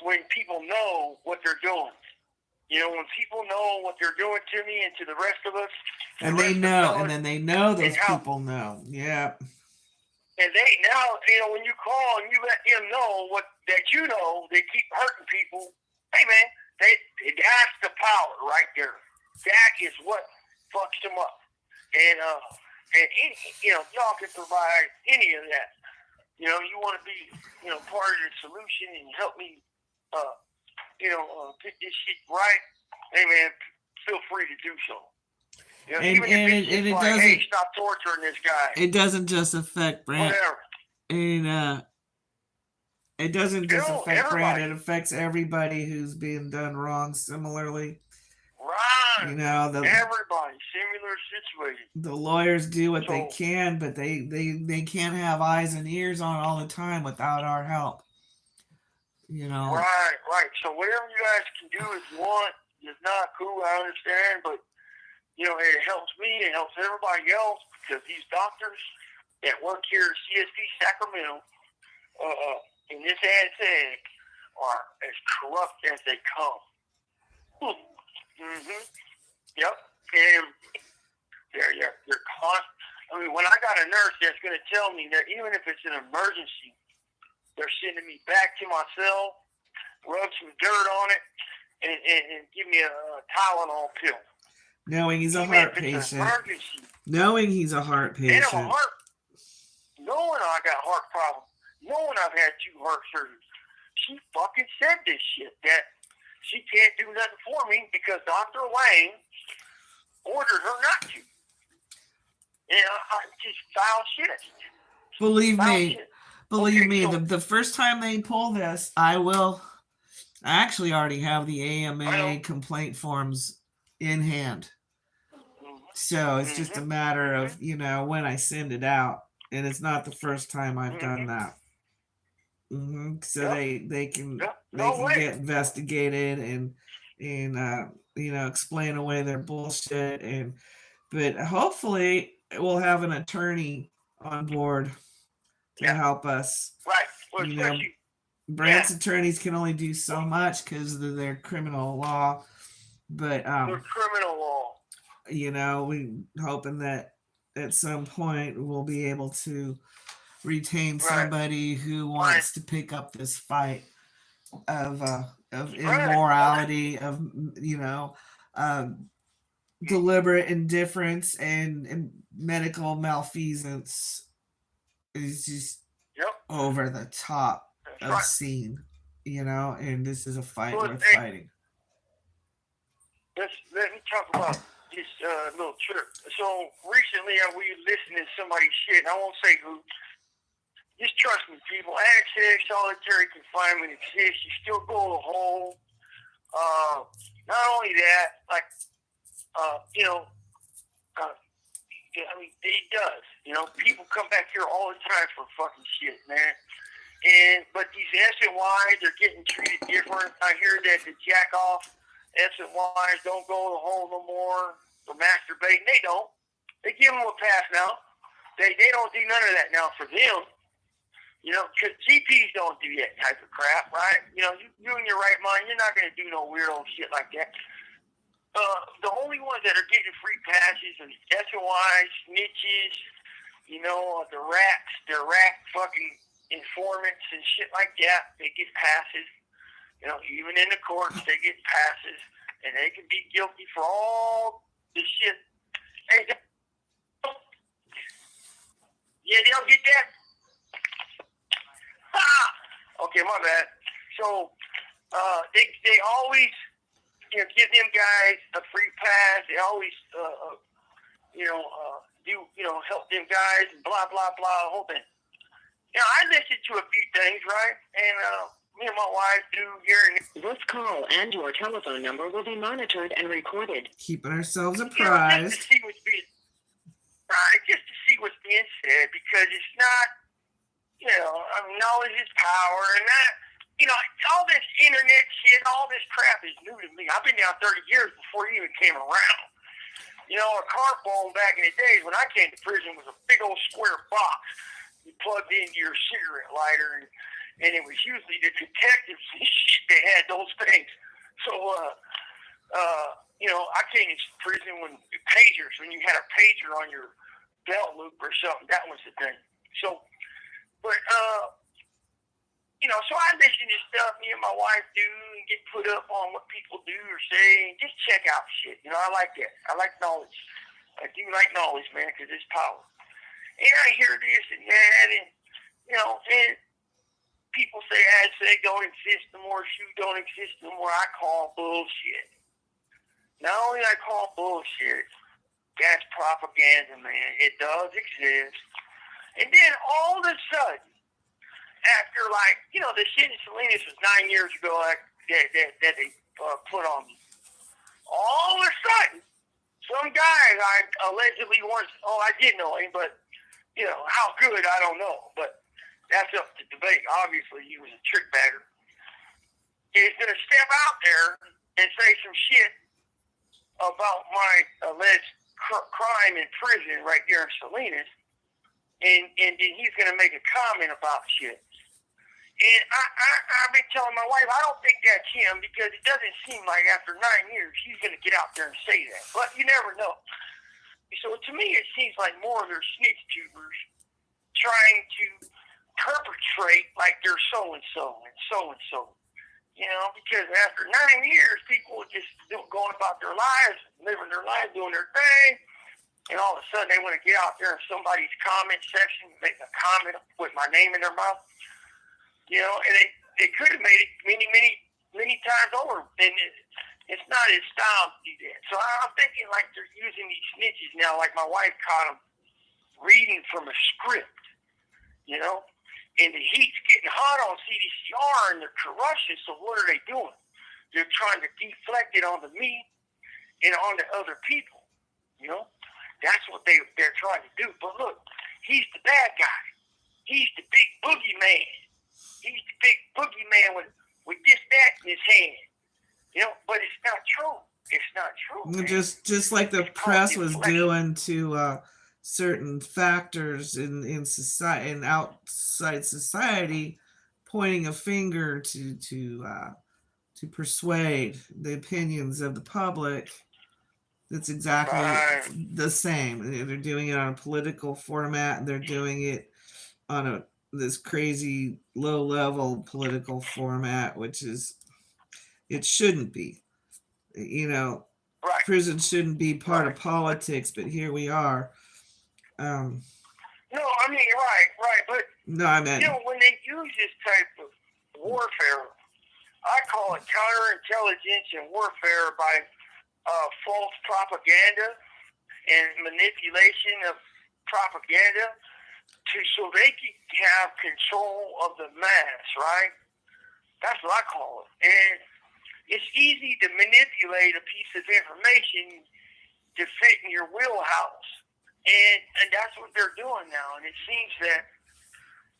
when people know what they're doing. When people know what they're doing to me and to the rest of us, and they know, and then they know those people know. Yeah. And they now, when you call and you let them know that they keep hurting people. Hey, man, that's the power right there. That is what fucks them up. And y'all can provide any of that. You want to be, part of the solution and help me, get this shit right. Hey, man, feel free to do so. And it like, doesn't. Hey, stop torturing this guy. It doesn't just affect Brant. Whatever. And it doesn't just affect everybody. Brant. It affects everybody who's being done wrong similarly. Right. Everybody similar situation. The lawyers do what they can, but they can't have eyes and ears on all the time without our help. Right. So whatever you guys can do if you want, it's not cool, I understand, but it helps me, it helps everybody else, because these doctors that work here at CSP Sacramento, in this ad said, are as corrupt as they come. Mm-hmm. Yep. And they're constant. I mean, when I got a nurse that's going to tell me that even if it's an emergency, they're sending me back to my cell, rub some dirt on it, and give me a Tylenol pill. Knowing he's a heart patient. Knowing he's a heart patient. Knowing I got heart problems. Knowing I've had 2 heart surgeries. She fucking said this shit, that she can't do nothing for me because Dr. Wayne ordered her not to. And I just foul shit. Believe me, the first time they pull this, I actually already have the AMA complaint forms in hand. So it's just a matter of, when I send it out. And it's not the first time I've done that. So they can get investigated and explain away their bullshit. But hopefully we'll have an attorney on board to help us. Right. Well, Brant's attorneys can only do so much because of their criminal law. But their criminal law. We hoping that at some point we'll be able to retain somebody who wants to pick up this fight of immorality, of deliberate indifference and medical malfeasance is just over the top obscene, and this is a fight worth fighting. Let me talk about this little trip. So recently we listened to somebody's shit, and I won't say who. Just trust me, people. Access, solitary confinement exists. You still go to the hole. Not only that, it does. People come back here all the time for fucking shit, man. But these SNYs are getting treated different. I hear that the jack off SNYs don't go to the hole no more for masturbating. They don't. They give them a pass now. They don't do none of that now for them. Because GPs don't do that type of crap, right? You in your right mind, you're not going to do no weirdo shit like that. The only ones that are getting free passes are SOIs, snitches, the rats, the rat fucking informants and shit like that. They get passes. Even in the courts, they get passes. And they can be guilty for all the shit. Hey, Okay, my bad. So they always give them guys a free pass. They always help them guys and blah blah blah, the whole thing. I listened to a few things, right? And me and my wife do here and there. This call and your telephone number will be monitored and recorded. Keeping ourselves Just apprised. to see what's being said, because it's not, knowledge is power, and that, all this internet shit, all this crap is new to me. I've been down 30 years before it even came around. A car phone back in the days when I came to prison was a big old square box you plugged into your cigarette lighter, and it was usually the detectives and shit that had those things. So, I came into prison when pagers, when you had a pager on your belt loop or something, that was the thing. So, but, so I listen to stuff me and my wife do and get put up on what people do or say and just check out shit. I like that. I like knowledge. I do like knowledge, man, because it's power. And I hear this and that, and, and people say ads don't exist no more, shoes don't exist no more. I call bullshit. Not only I call bullshit, that's propaganda, man. It does exist. And then all of a sudden, after the shit in Salinas was 9 years ago that they put on me. All of a sudden, some guy I allegedly once, I did know him, but, how good, I don't know. But that's up to debate. Obviously, he was a trick bagger. He's going to step out there and say some shit about my alleged crime in prison right there in Salinas, and then he's going to make a comment about shit. And I've been telling my wife, I don't think that's him, because it doesn't seem like after 9 years he's going to get out there and say that. But you never know. So to me, it seems like more of their snitch tubers trying to perpetrate like they're so-and-so and so-and-so. Because after 9 years, people are just going about their lives, living their lives, doing their thing. And all of a sudden, they want to get out there in somebody's comment section, make a comment with my name in their mouth. And they could have made it many times over. And it's not his style to do that. So I'm thinking like they're using these snitches now, like my wife caught them reading from a script, And the heat's getting hot on Cdcr, and they're corruption. So what are they doing? They're trying to deflect it onto me and onto other people. That's what they're trying to do. But look, he's the bad guy. He's the big boogeyman. He's the big boogeyman with this, that in his hand. But it's not true. It's not true. Man. Just like the press was doing to certain factors in society and outside society, pointing a finger to persuade the opinions of the public. That's exactly the same. They're doing it on a political format, and they're doing it on this crazy low-level political format, which is, it shouldn't be. Prison shouldn't be part of politics, but here we are. No, I mean, right, but no, I mean, when they use this type of warfare, I call it counterintelligence and warfare by false propaganda and manipulation of propaganda so they can have control of the mass, right? That's what I call it. And it's easy to manipulate a piece of information to fit in your wheelhouse. And that's what they're doing now. And it seems that,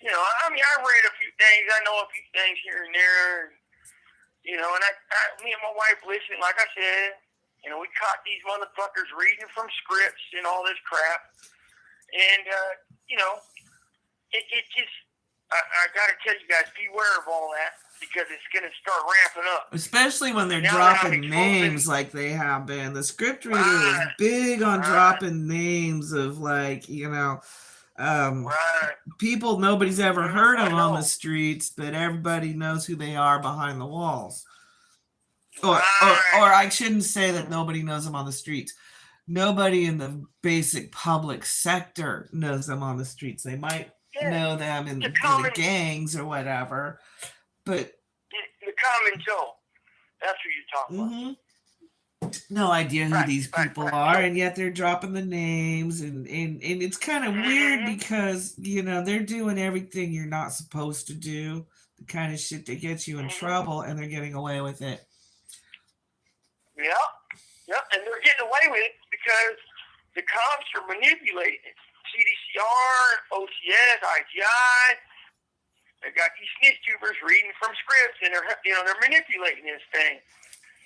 I read a few things. I know a few things here and there. And me and my wife listened, like I said, we caught these motherfuckers reading from scripts and all this crap. And, it just, I got to tell you guys, beware of all that, because it's going to start ramping up. Especially when they're dropping names like they have been. The script reader is big on dropping names of people nobody's ever heard of on the streets, but everybody knows who they are behind the walls. Or I shouldn't say that nobody knows them on the streets. Nobody in the basic public sector knows them on the streets. They might know them in the gangs or whatever, But The common Joe. That's who you're talking about. mm-hmm. No idea who these people are, and yet they're dropping the names, and it's kind of weird because they're doing everything you're not supposed to do, the kind of shit that gets you in trouble, and they're getting away with it. Yeah, and they're getting away with it because the cops are manipulating it. Cdcr, OCS, IGI, they got these snitch tubers reading from scripts, and they're manipulating this thing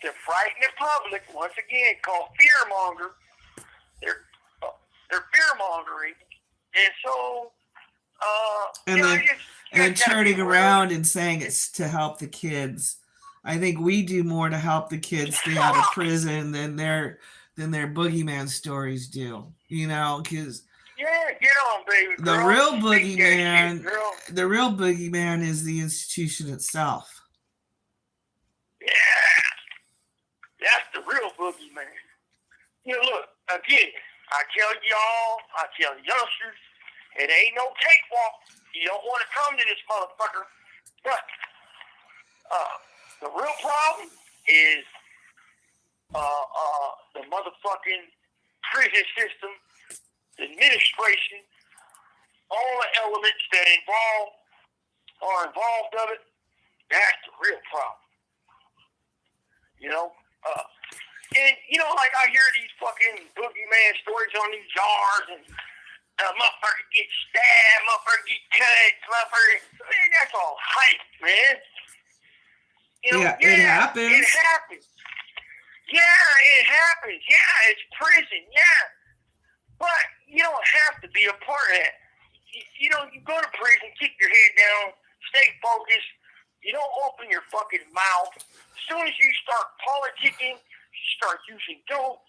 to frighten the public. Once again, called fearmonger. They're fearmongering, and so and then turning around and saying it's to help the kids. I think we do more to help the kids stay out of prison than their boogeyman stories do. Because get on, baby. The real boogeyman is the institution itself. Yeah, that's the real boogeyman. Look, again, I tell the youngsters, it ain't no cakewalk. You don't want to come to this motherfucker. But the real problem is the motherfucking prison system, the administration, all the elements that are involved of it. That's the real problem. Like I hear these fucking boogeyman stories on these jars, and motherfucker get stabbed, motherfucker get cut, man, that's all hype, man. It happens. It happens. Yeah, it happens. Yeah, it's prison. Yeah. But you don't have to be a part of that. You go to prison, keep your head down, stay focused. You don't open your fucking mouth. As soon as you start politicking, you start using dope,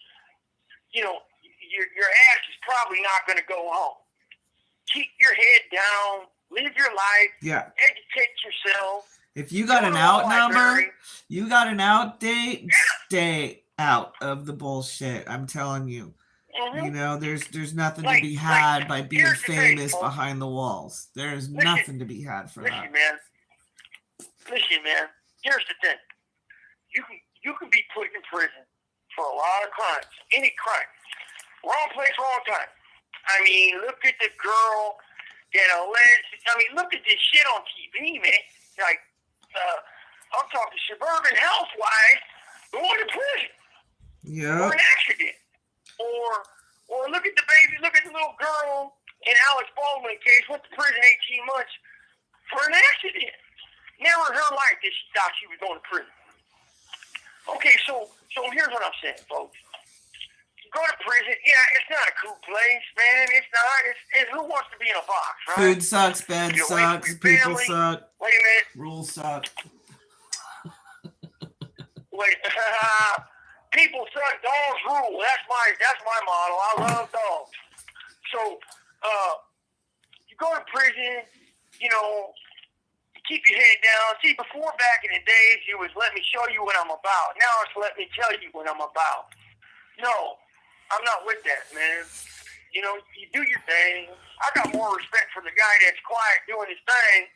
your ass is probably not going to go home. Keep your head down, live your life, educate yourself. If you got an out number, you got an out date, stay out of the bullshit. I'm telling you. Mm-hmm. There's nothing to be had by being famous behind the walls. There's nothing to be had for that. Listen, man. Here's the thing. You can be put in prison for a lot of crimes. Any crime. Wrong place, wrong time. I mean, look at the girl that look at this shit on TV, man. Like, I'm talking suburban housewives going to prison. Yeah. For an accident. Or look at the baby, look at the little girl in Alex Baldwin case, went to prison 18 months for an accident. Never in her life did she thought she was going to prison. Okay, so here's what I'm saying, folks. You go to prison, it's not a cool place, man. It's not. It's who wants to be in a box, right? Food sucks, bed sucks, people suck. Wait a minute. Rules suck. Wait, people suck, dogs rule. That's my model. I love dogs. So, you go to prison, you keep your head down. See, before back in the days, it was let me show you what I'm about. Now it's let me tell you what I'm about. No, I'm not with that, man. You do your thing. I got more respect for the guy that's quiet doing his thing,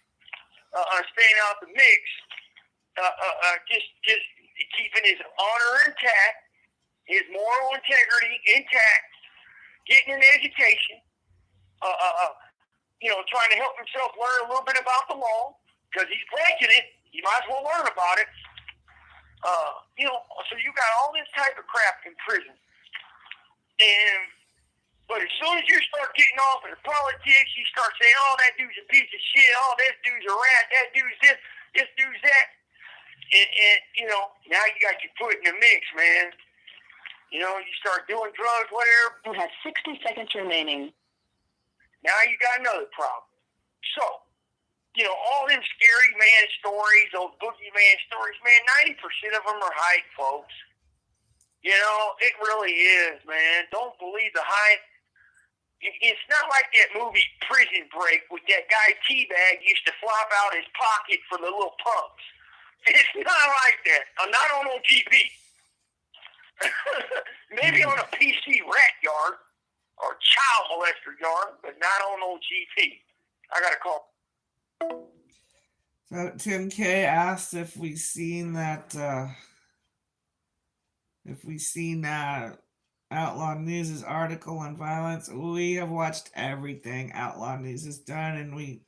staying out the mix, just keeping his honor intact, his moral integrity intact, getting an education, trying to help himself learn a little bit about the law, because he's breaking it. You might as well learn about it. So you got all this type of crap in prison. But as soon as you start getting off in the politics, you start saying, oh, that dude's a piece of shit, oh, this dude's a rat, that dude's this dude's that. And now you got your foot in the mix, man. You start doing drugs, whatever. You have 60 seconds remaining. Now you got another problem. So, all them scary man stories, those boogeyman stories, man, 90% of them are hype, folks. It really is, man. Don't believe the hype. It's not like that movie Prison Break with that guy T-Bag used to flop out his pocket for the little pumps. It's not like that. Not on OTV. Maybe on a PC rat yard or child molester yard, but not on OGP. I got to call. So Tim K asked if we seen Outlaw News' article on violence. We have watched everything Outlaw News has done, and we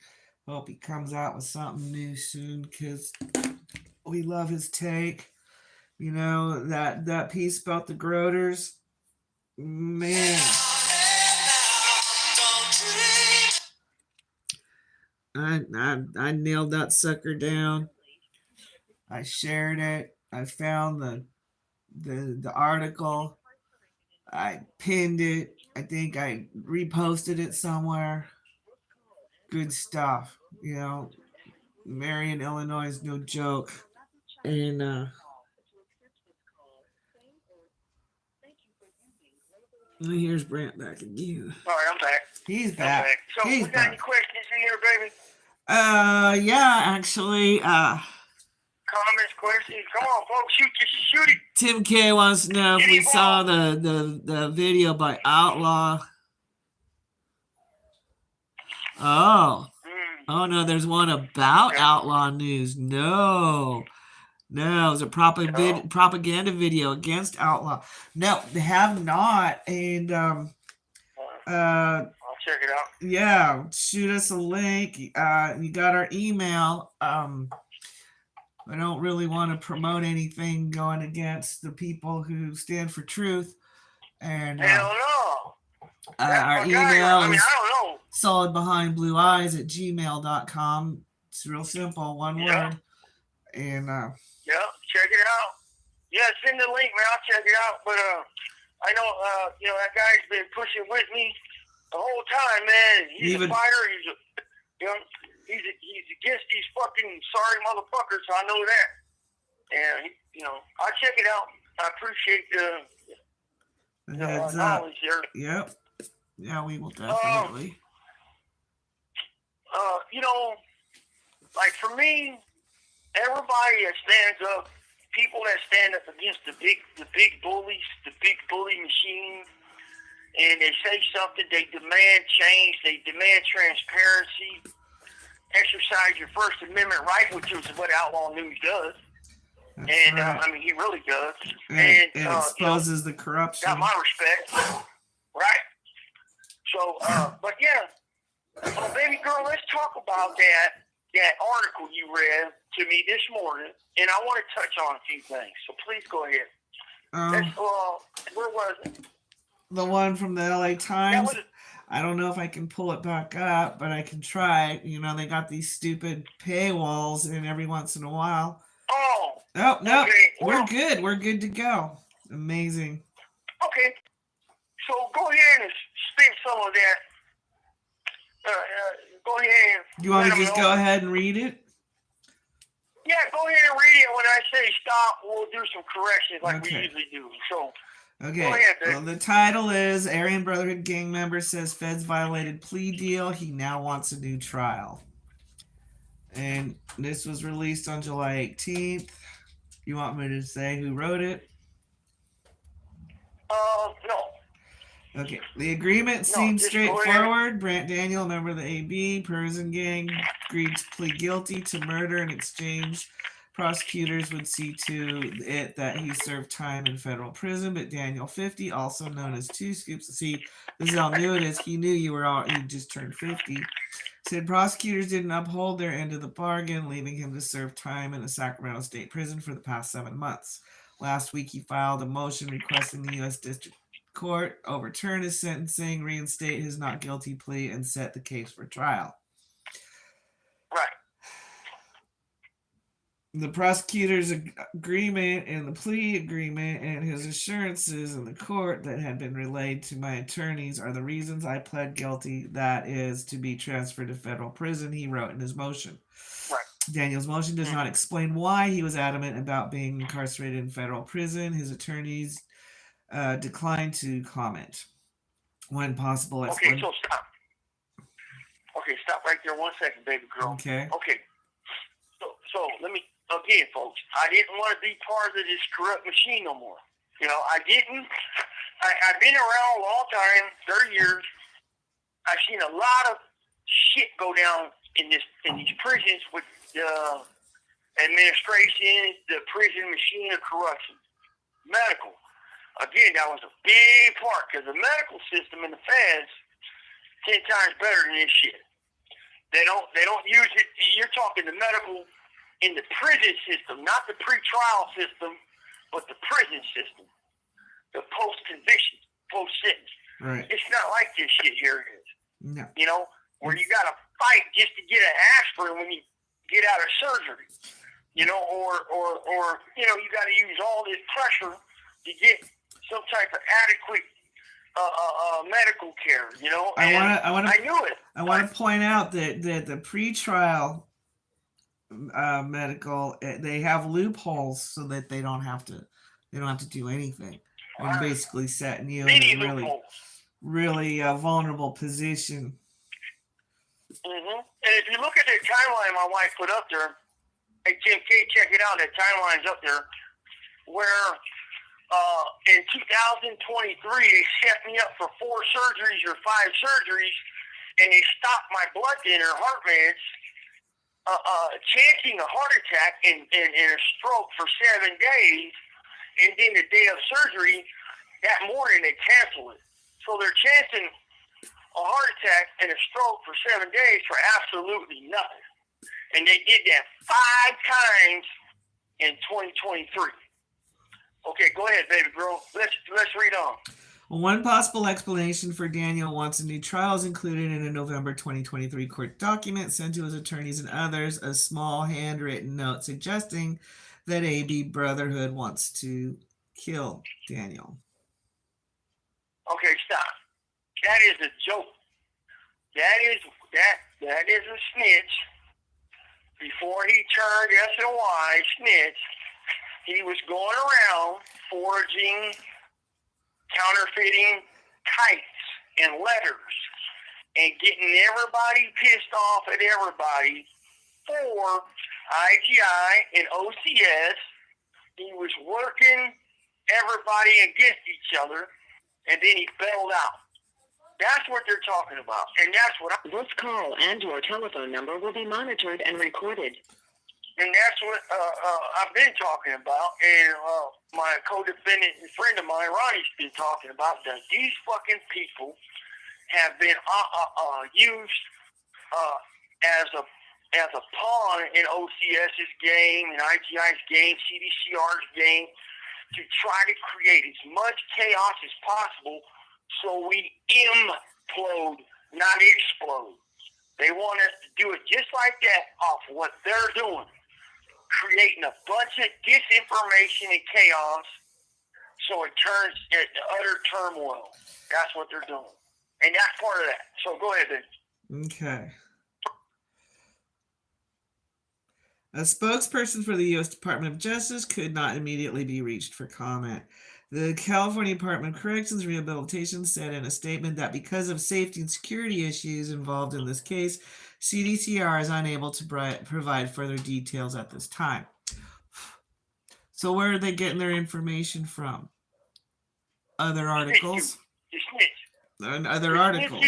hope he comes out with something new soon because we love his take. You know, that piece about the Groders, man. I nailed that sucker down. I shared it. I found the article. I pinned it. I think I reposted it somewhere. Good stuff. You know, Marion, Illinois is no joke. And here's Brant back again. All right, I'm back. He's back. So, He's we got any back. questions in here, baby? Yeah, actually, Comments, questions? Come on, folks, shoot it. Tim K wants to know if we saw the video by Outlaw. Oh no, there's one about Outlaw News. No, it was a propaganda video against Outlaw. No, they have not. And I'll check it out. Yeah, shoot us a link. You got our email. I don't really want to promote anything going against the people who stand for truth. And hell no. Our email is solidbehindblueeyes@gmail.com. It's real simple, one word. And yeah, check it out. Yeah, send the link, man. I'll check it out. But I know that guy's been pushing with me the whole time, man. He's a fighter. He's against these fucking sorry motherfuckers. So I know that. And I'll check it out. I appreciate the knowledge there. Yep. Yeah, we will definitely. Like for me, everybody that stands up, people that stand up against the big bullies, the big bully machine, and they say something, they demand change, they demand transparency, exercise your First Amendment right, which is what Outlaw News does. That's right. I mean, he really does. And it exposes the corruption. Got my respect. Right. So, but yeah. So, baby girl, let's talk about that article you read to me this morning, and I want to touch on a few things. So please go ahead. Where was it? The one from the LA Times. I don't know if I can pull it back up, but I can try. They got these stupid paywalls in every once in a while. No. Okay. We're good. We're good to go. Amazing. Okay. So go ahead and spit some of that. Go ahead. You want to just go ahead and read it? Yeah, go ahead and read it. When I say stop, we'll do some corrections like we usually do. So, okay. Go ahead, well, the title is Aryan Brotherhood gang member says feds violated plea deal. He now wants a new trial. And this was released on July 18th. You want me to say who wrote it? No. Okay. The agreement seemed straightforward. Brant Daniel, a member of the AB prison gang, agreed to plead guilty to murder. In exchange, prosecutors would see to it that he served time in federal prison. But Daniel 50, also known as Two Scoops, see, this is how new it is. He knew you just turned 50. Said prosecutors didn't uphold their end of the bargain, leaving him to serve time in a Sacramento State prison for the past 7 months. Last week, he filed a motion requesting the U.S. District Court overturn his sentencing, reinstate his not guilty plea, and set the case for trial. Right. The prosecutor's agreement and the plea agreement and his assurances in the court that had been relayed to my attorneys are the reasons I pled guilty. That is to be transferred to federal prison, he wrote in his motion. Right. Daniel's motion does not explain why he was adamant about being incarcerated in federal prison. His attorneys declined to comment. When possible, okay, so stop. Okay, stop right there 1 second, baby girl. Okay. So let me, again, folks, I didn't want to be part of this corrupt machine no more. I didn't. I've been around a long time, 30 years. I've seen a lot of shit go down in these prisons with the administration, the prison machine of corruption. Medical. Again, that was a big part because the medical system in the feds 10 times better than this shit. They don't use it. You're talking the medical in the prison system, not the pre-trial system, but the prison system, the post-conviction, post-sentence. Right. It's not like this shit here is. No. You know, where you got to fight just to get an aspirin when you get out of surgery. You know, or you know, you got to use all this pressure to get some type of adequate medical care. You know, I knew it. I want to point out that the pretrial medical, they have loopholes so that they don't have to do anything. They're basically setting you in a really vulnerable position. Mm-hmm. And if you look at the timeline my wife put up there, hey Jim K, check it out. That timeline's up there, where in 2023 they set me up for 4 surgeries or 5 surgeries, and they stopped my blood thinner, heart meds, chancing a heart attack and a stroke for 7 days, and then the day of surgery, that morning they cancel it. So they're chancing a heart attack and a stroke for 7 days for absolutely nothing. And they did that 5 times in 2023. Okay, go ahead, baby girl. Let's read on. One possible explanation for Daniel wants a new trial is included in a November 2023 court document sent to his attorneys and others, a small handwritten note suggesting that AB Brotherhood wants to kill Daniel. Okay, stop. That is a joke. That is a snitch. Before he turned SNY snitch, he was going around forging, counterfeiting kites and letters and getting everybody pissed off at everybody for IGI and OCS. He was working everybody against each other, and then he bailed out. That's what they're talking about, and that's what This call and your telephone number will be monitored and recorded. And that's what I've been talking about, and my co-defendant and friend of mine, Ronnie's been talking about, that these fucking people have been used as a pawn in OCS's game, and IGI's game, Cdcr's game, to try to create as much chaos as possible so we implode, not explode. They want us to do it just like that off what they're doing, creating a bunch of disinformation and chaos so it turns into utter turmoil. That's what they're doing. And that's part of that. So go ahead, Ben. Okay. A spokesperson for the U.S. Department of Justice could not immediately be reached for comment. The California Department of Corrections Rehabilitation said in a statement that because of safety and security issues involved in this case, CDCR is unable to provide further details at this time. So where are they getting their information from? Other articles? Other articles.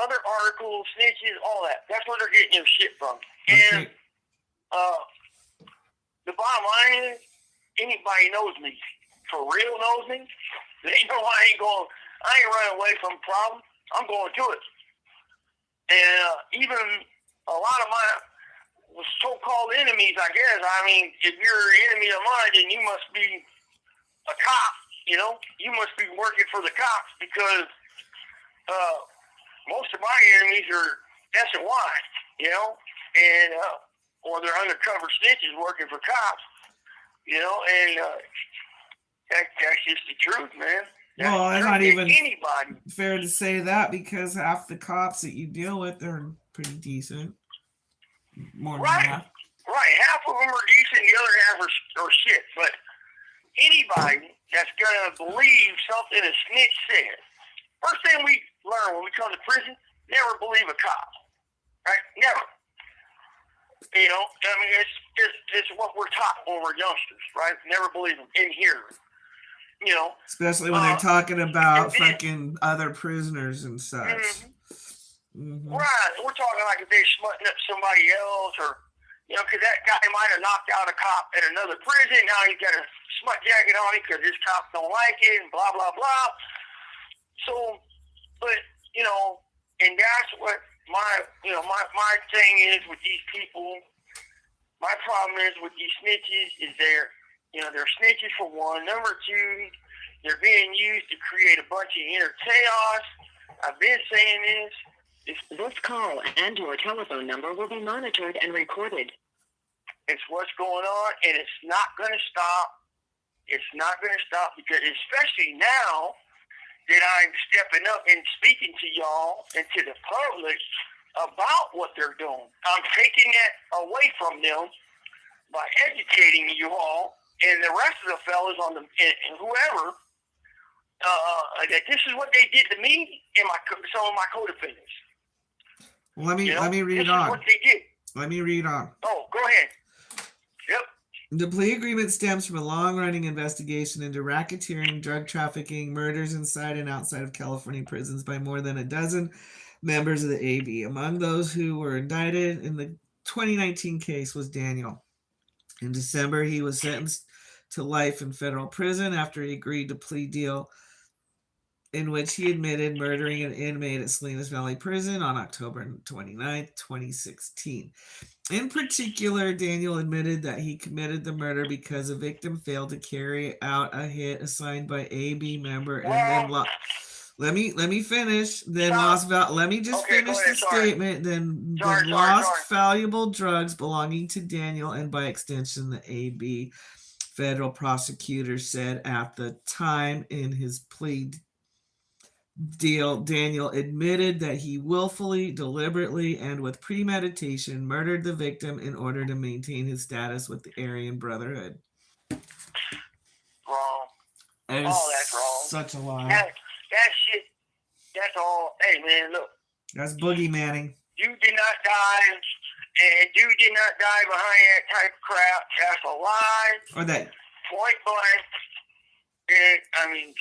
Other articles, snitches, all that. That's where they're getting their shit from. Okay. And the bottom line is, anybody knows me, for real knows me, they know I ain't running away from a problem. I'm going to it. And even a lot of my so-called enemies, I guess, I mean, if you're an enemy of mine, then you must be a cop, you know? You must be working for the cops, because most of my enemies are S&Y, you know? And, or they're undercover snitches working for cops, you know? And that's just the truth, man. Well, it's not even anybody. fair to say that, because half the cops that you deal with are pretty decent. More than half. Right. Half of them are decent, the other half are shit. But anybody that's going to believe something a snitch says, first thing we learn when we come to prison, never believe a cop. Right? Never. You know, I mean, it's what we're taught when we're youngsters, right? Never believe them in here. You know, especially when they're talking about fucking other prisoners and such. Mm-hmm. Right. We're talking like if they're smutting up somebody else, or because that guy might have knocked out a cop at another prison. Now he's got a smut jacket on him because his cops don't like it, and blah blah blah. So, but and that's what my thing is with these people. My problem is with these snitches is they're snitches for one. Number two, they're being used to create a bunch of inner chaos. I've been saying this. This call and your telephone number will be monitored and recorded. It's what's going on, and it's not going to stop. It's not going to stop because, especially now that I'm stepping up and speaking to y'all and to the public about what they're doing. I'm taking that away from them by educating you all and the rest of the fellas and whoever that this is what they did to me and some of my co-defendants. Let me read on. What they did. Let me read on. Oh, go ahead. Yep. The plea agreement stems from a long-running investigation into racketeering, drug trafficking, murders inside and outside of California prisons by more than a dozen members of the AB. Among those who were indicted in the 2019 case was Daniel. In December, he was sentenced to life in federal prison after he agreed to plea deal in which he admitted murdering an inmate at Salinas Valley Prison on October 29, 2016. In particular, Daniel admitted that he committed the murder because a victim failed to carry out a hit assigned by AB member and then let me finish. Then let me just finish the statement. Then lost valuable drugs belonging to Daniel and by extension the AB. Federal prosecutor said at the time in his plea deal, Daniel admitted that he willfully, deliberately, and with premeditation murdered the victim in order to maintain his status with the Aryan Brotherhood. Wrong. That's wrong. Such a lie. That shit, that's all. Hey, man, look. That's Boogie Manning. You did not die, and you did not die behind that type of crap. That's a lie. Or that. Point blank. And, I mean,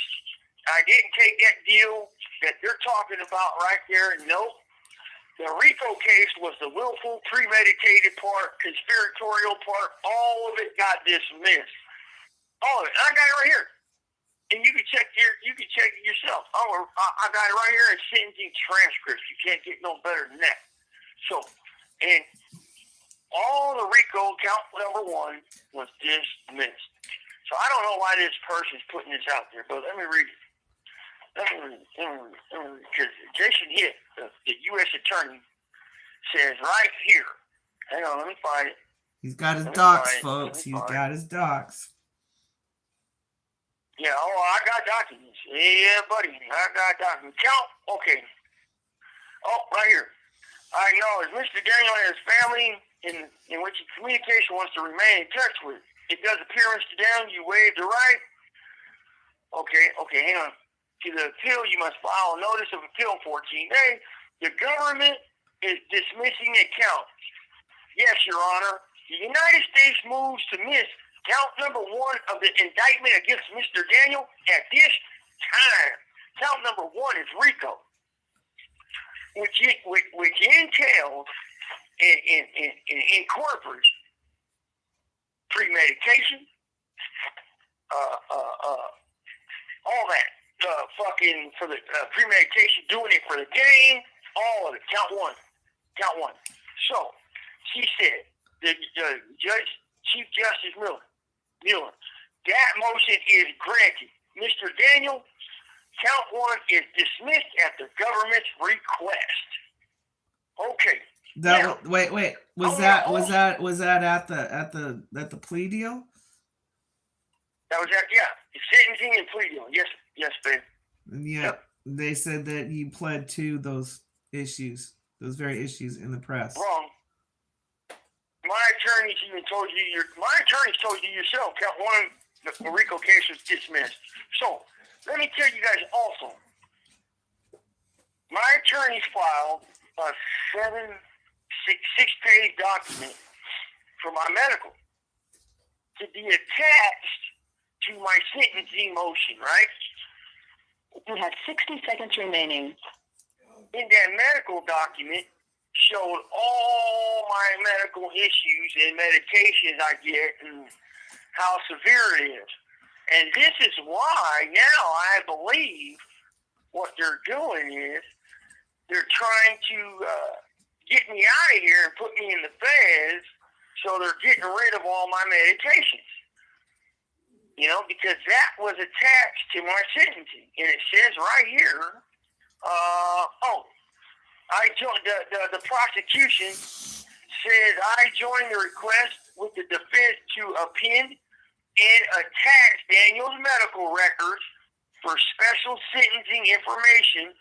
I didn't take that deal that they're talking about right there. Nope. The RICO case was the willful, premeditated part, conspiratorial part. All of it got dismissed. All of it. I got it right here. And you can check it yourself. I got it right here in sentencing transcripts. You can't get no better than that. So, and all the RICO count number 1 was dismissed. So I don't know why this person's putting this out there, but let me read it. Because Jason Hitt, the U.S. attorney, says right here. Hang on, let me find it. He's got his docs, folks. He's got his docs. Yeah, I got documents. Yeah, buddy, I got documents. Count, okay. Oh, right here. I acknowledge Mr. Daniel and his family in which communication wants to remain in touch with. It does appear, Mr. Daniel, you waived the right. Okay, hang on. To the appeal, you must file a notice of appeal in 14 days. The government is dismissing a count. Yes, Your Honor. The United States moves to miss count number 1 of the indictment against Mr. Daniel at this time. Count number 1 is RICO, which entails and incorporates premeditation, all that. Fucking for the premeditation, doing it for the game, all of it. Count one. So she said, the Judge, Chief Justice Mueller, that motion is granted. Mr. Daniel, count 1 is dismissed at the government's request. Okay. Wait. Was that at the plea deal? That was sentencing and plea deal. Yes, babe. Yeah, yep. They said that you pled to those issues, those very issues in the press. Wrong. My attorneys told you yourself. Count 1, the RICO case was dismissed. So let me tell you guys also. My attorneys filed a 6-page document for my medical to be attached to my sentencing motion, right? You have 60 seconds remaining. in that medical document showed all my medical issues and medications I get and how severe it is. And this is why now I believe what they're doing is they're trying to get me out of here and put me in the feds, so they're getting rid of all my medications. You know, because that was attached to my sentencing. And it says right here, I joined the prosecution says I joined the request with the defense to append and attach Daniel's medical records for special sentencing information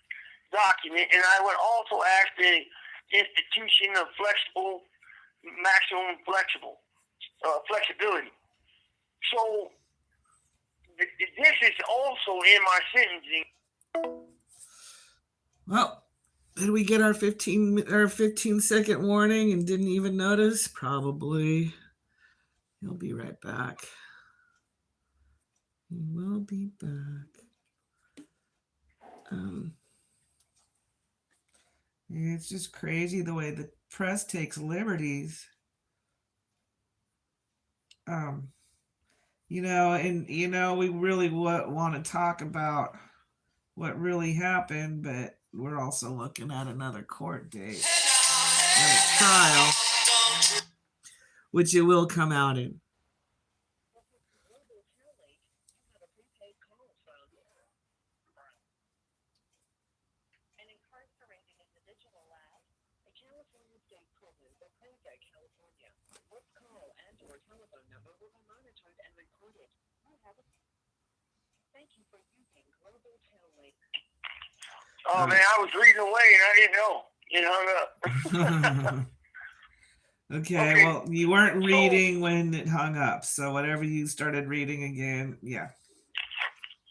document, and I would also ask the institution of maximum flexibility. So this is also in my sentencing. Well, did we get our 15-second warning and didn't even notice? Probably. He'll be right back. He will be back. It's just crazy the way the press takes liberties. We really want to talk about what really happened, but we're also looking at another court date and a trial, which it will come out in. Oh man, I was reading away and I didn't know. It hung up. Okay, well, you weren't reading when it hung up, so whatever you started reading again, yeah.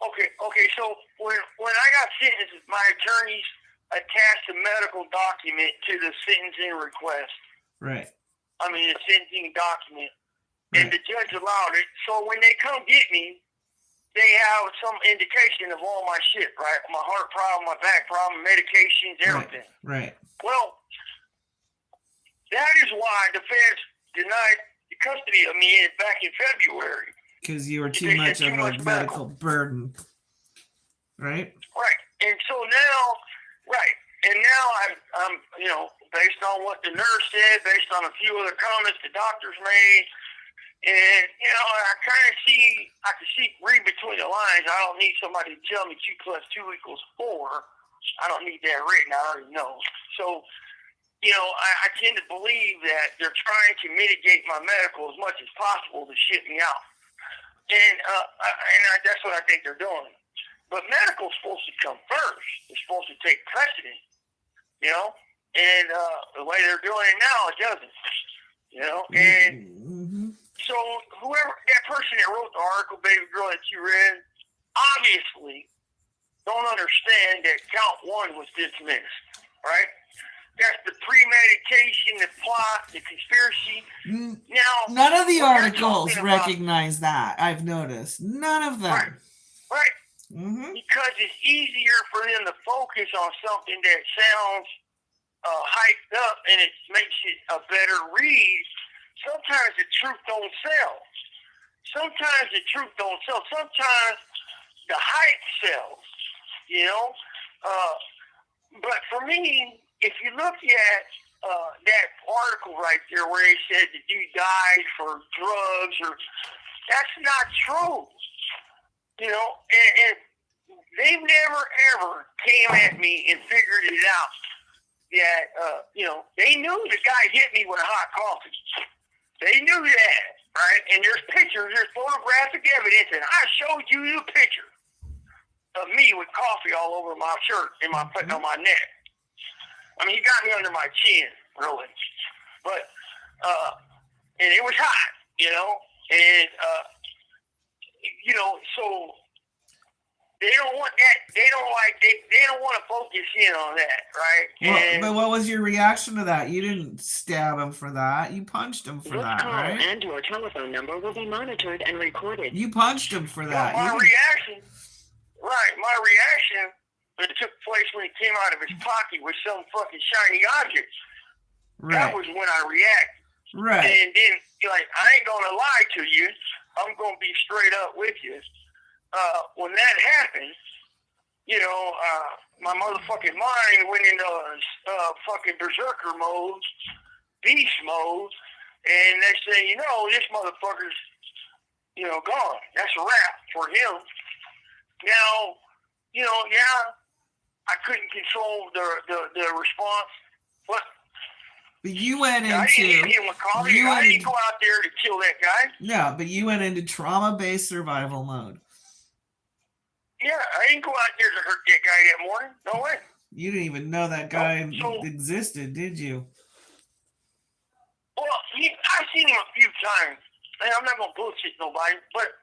Okay. So when I got sentenced, my attorneys attached a medical document to the sentencing request. Right. I mean, the sentencing document, and the judge allowed it. So when they come get me, they have some indication of all my shit, right? My heart problem, my back problem, medications, everything. Right. Well, that is why the feds denied the custody of me back in February. Because you were too much of a medical burden, right? Right. And so now, I'm based on what the nurse said, based on a few other comments the doctors made, and, I can read between the lines. I don't need somebody to tell me 2 + 2 = 4. I don't need that written. I already know. So, I tend to believe that they're trying to mitigate my medical as much as possible to ship me out. And that's what I think they're doing. But medical's supposed to come first. It's supposed to take precedent, and the way they're doing it now, it doesn't, and so whoever, that person that wrote the article, Baby Girl, that you read, obviously don't understand that count 1 was dismissed, right? That's the premeditation, the plot, the conspiracy. Now, none of the articles recognize that. I've noticed. None of them. Right. Mm-hmm. Because it's easier for them to focus on something that sounds hyped up and it makes it a better read. Sometimes the truth don't sell. Sometimes the hype sells, But for me, if you look at that article right there where he said the dude died for drugs, that's not true. And they've never ever came at me and figured it out that, they knew the guy hit me with a hot coffee. They knew that, right? And there's pictures, there's photographic evidence, and I showed you the picture of me with coffee all over my shirt and on my neck. I mean, he got me under my chin, really. But, and it was hot, and, so they don't want that. They don't want to focus in on that, right? But what was your reaction to that? You didn't stab him for that. You punched him for that, right? And your telephone number will be monitored and recorded. You punched him for that. My reaction, it took place when he came out of his pocket with some fucking shiny object. Right. That was when I reacted. Right. And then you're like, I ain't gonna lie to you. I'm gonna be straight up with you. When that happened, you know, my motherfucking mind went into fucking berserker mode, beast mode, and next thing you know, this motherfucker's, you know, gone. That's a wrap for him. Now, you know, yeah, I couldn't control the response, but you went I didn't into hit him with coffee. I didn't go out there to kill that guy. no, but you went into trauma-based survival mode. Yeah, I didn't go out there to hurt that guy that morning. No way. You didn't even know that guy existed, did you? Well, I've seen him a few times, and I'm not gonna bullshit nobody, but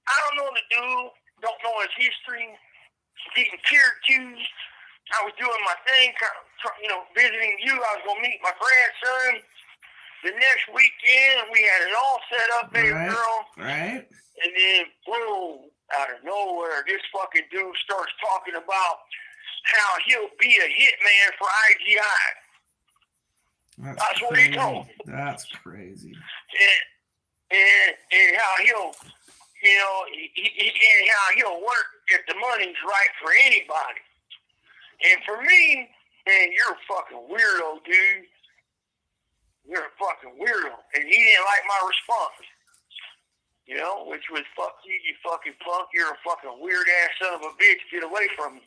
I don't know the dude. Don't know his history. Getting peer accused. I was doing my thing, you know, visiting you. I was gonna meet my grandson. The next weekend, we had it all set up, baby girl. Right. And then, boom, out of nowhere, this fucking dude starts talking about how he'll be a hitman for IGI. That's what he told me. That's crazy. And how he'll, you know, and how he'll work if the money's right for anybody. And for me, man, you're a fucking weirdo, dude. You're a fucking weirdo. And he didn't like my response. You know, which was, fuck you, you fucking punk. You're a fucking weird-ass son of a bitch. Get away from me.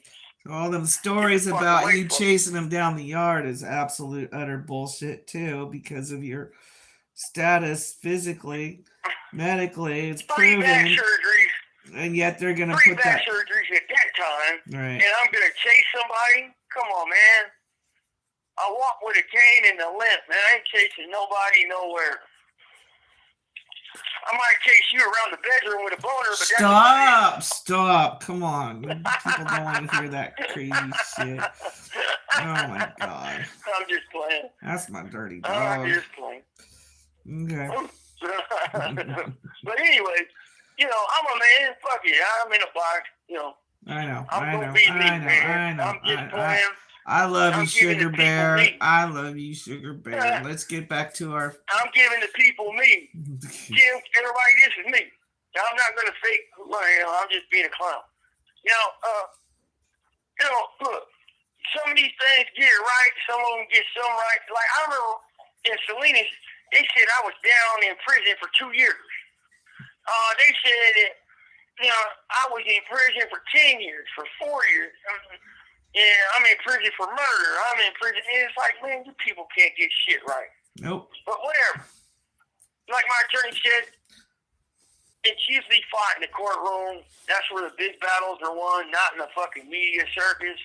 All them stories about you chasing him down the yard is absolute utter bullshit, too, because of your status physically, medically. It's proven. 3 back surgeries. And yet they're going to 3 put back that. surgeries at that time. Right. And I'm going to chase somebody? Come on, man. I walk with a cane and a limp, man. I ain't chasing nobody nowhere. I might chase you around the bedroom with a boner, but Stop. Come on. People don't want to hear that crazy shit. Oh, my God. I'm just playing. That's my dirty dog. I'm just playing. Okay. But anyway, you know, I'm a man. Fuck it. I'm in a box. You know. I know. I'm just playing. I love you, I'm giving Sugar the Bear. people me. I love you, Sugar Bear. Let's get back to our. I'm giving the people me. Jim, everybody, this is me. I'm not going to fake. You know, I'm just being a clown. You know, look. Some of these things get it right. Some of them get some right. Like I remember in Salinas, they said I was down in prison for 2 years. They said that, you know, I was in prison for 10 years, for 4 years. Yeah, I'm in prison for murder. I'm in prison. And it's like, man, you people can't get shit right. Nope. But whatever. Like my attorney said, it's usually fought in the courtroom. That's where the big battles are won, not in the fucking media circus.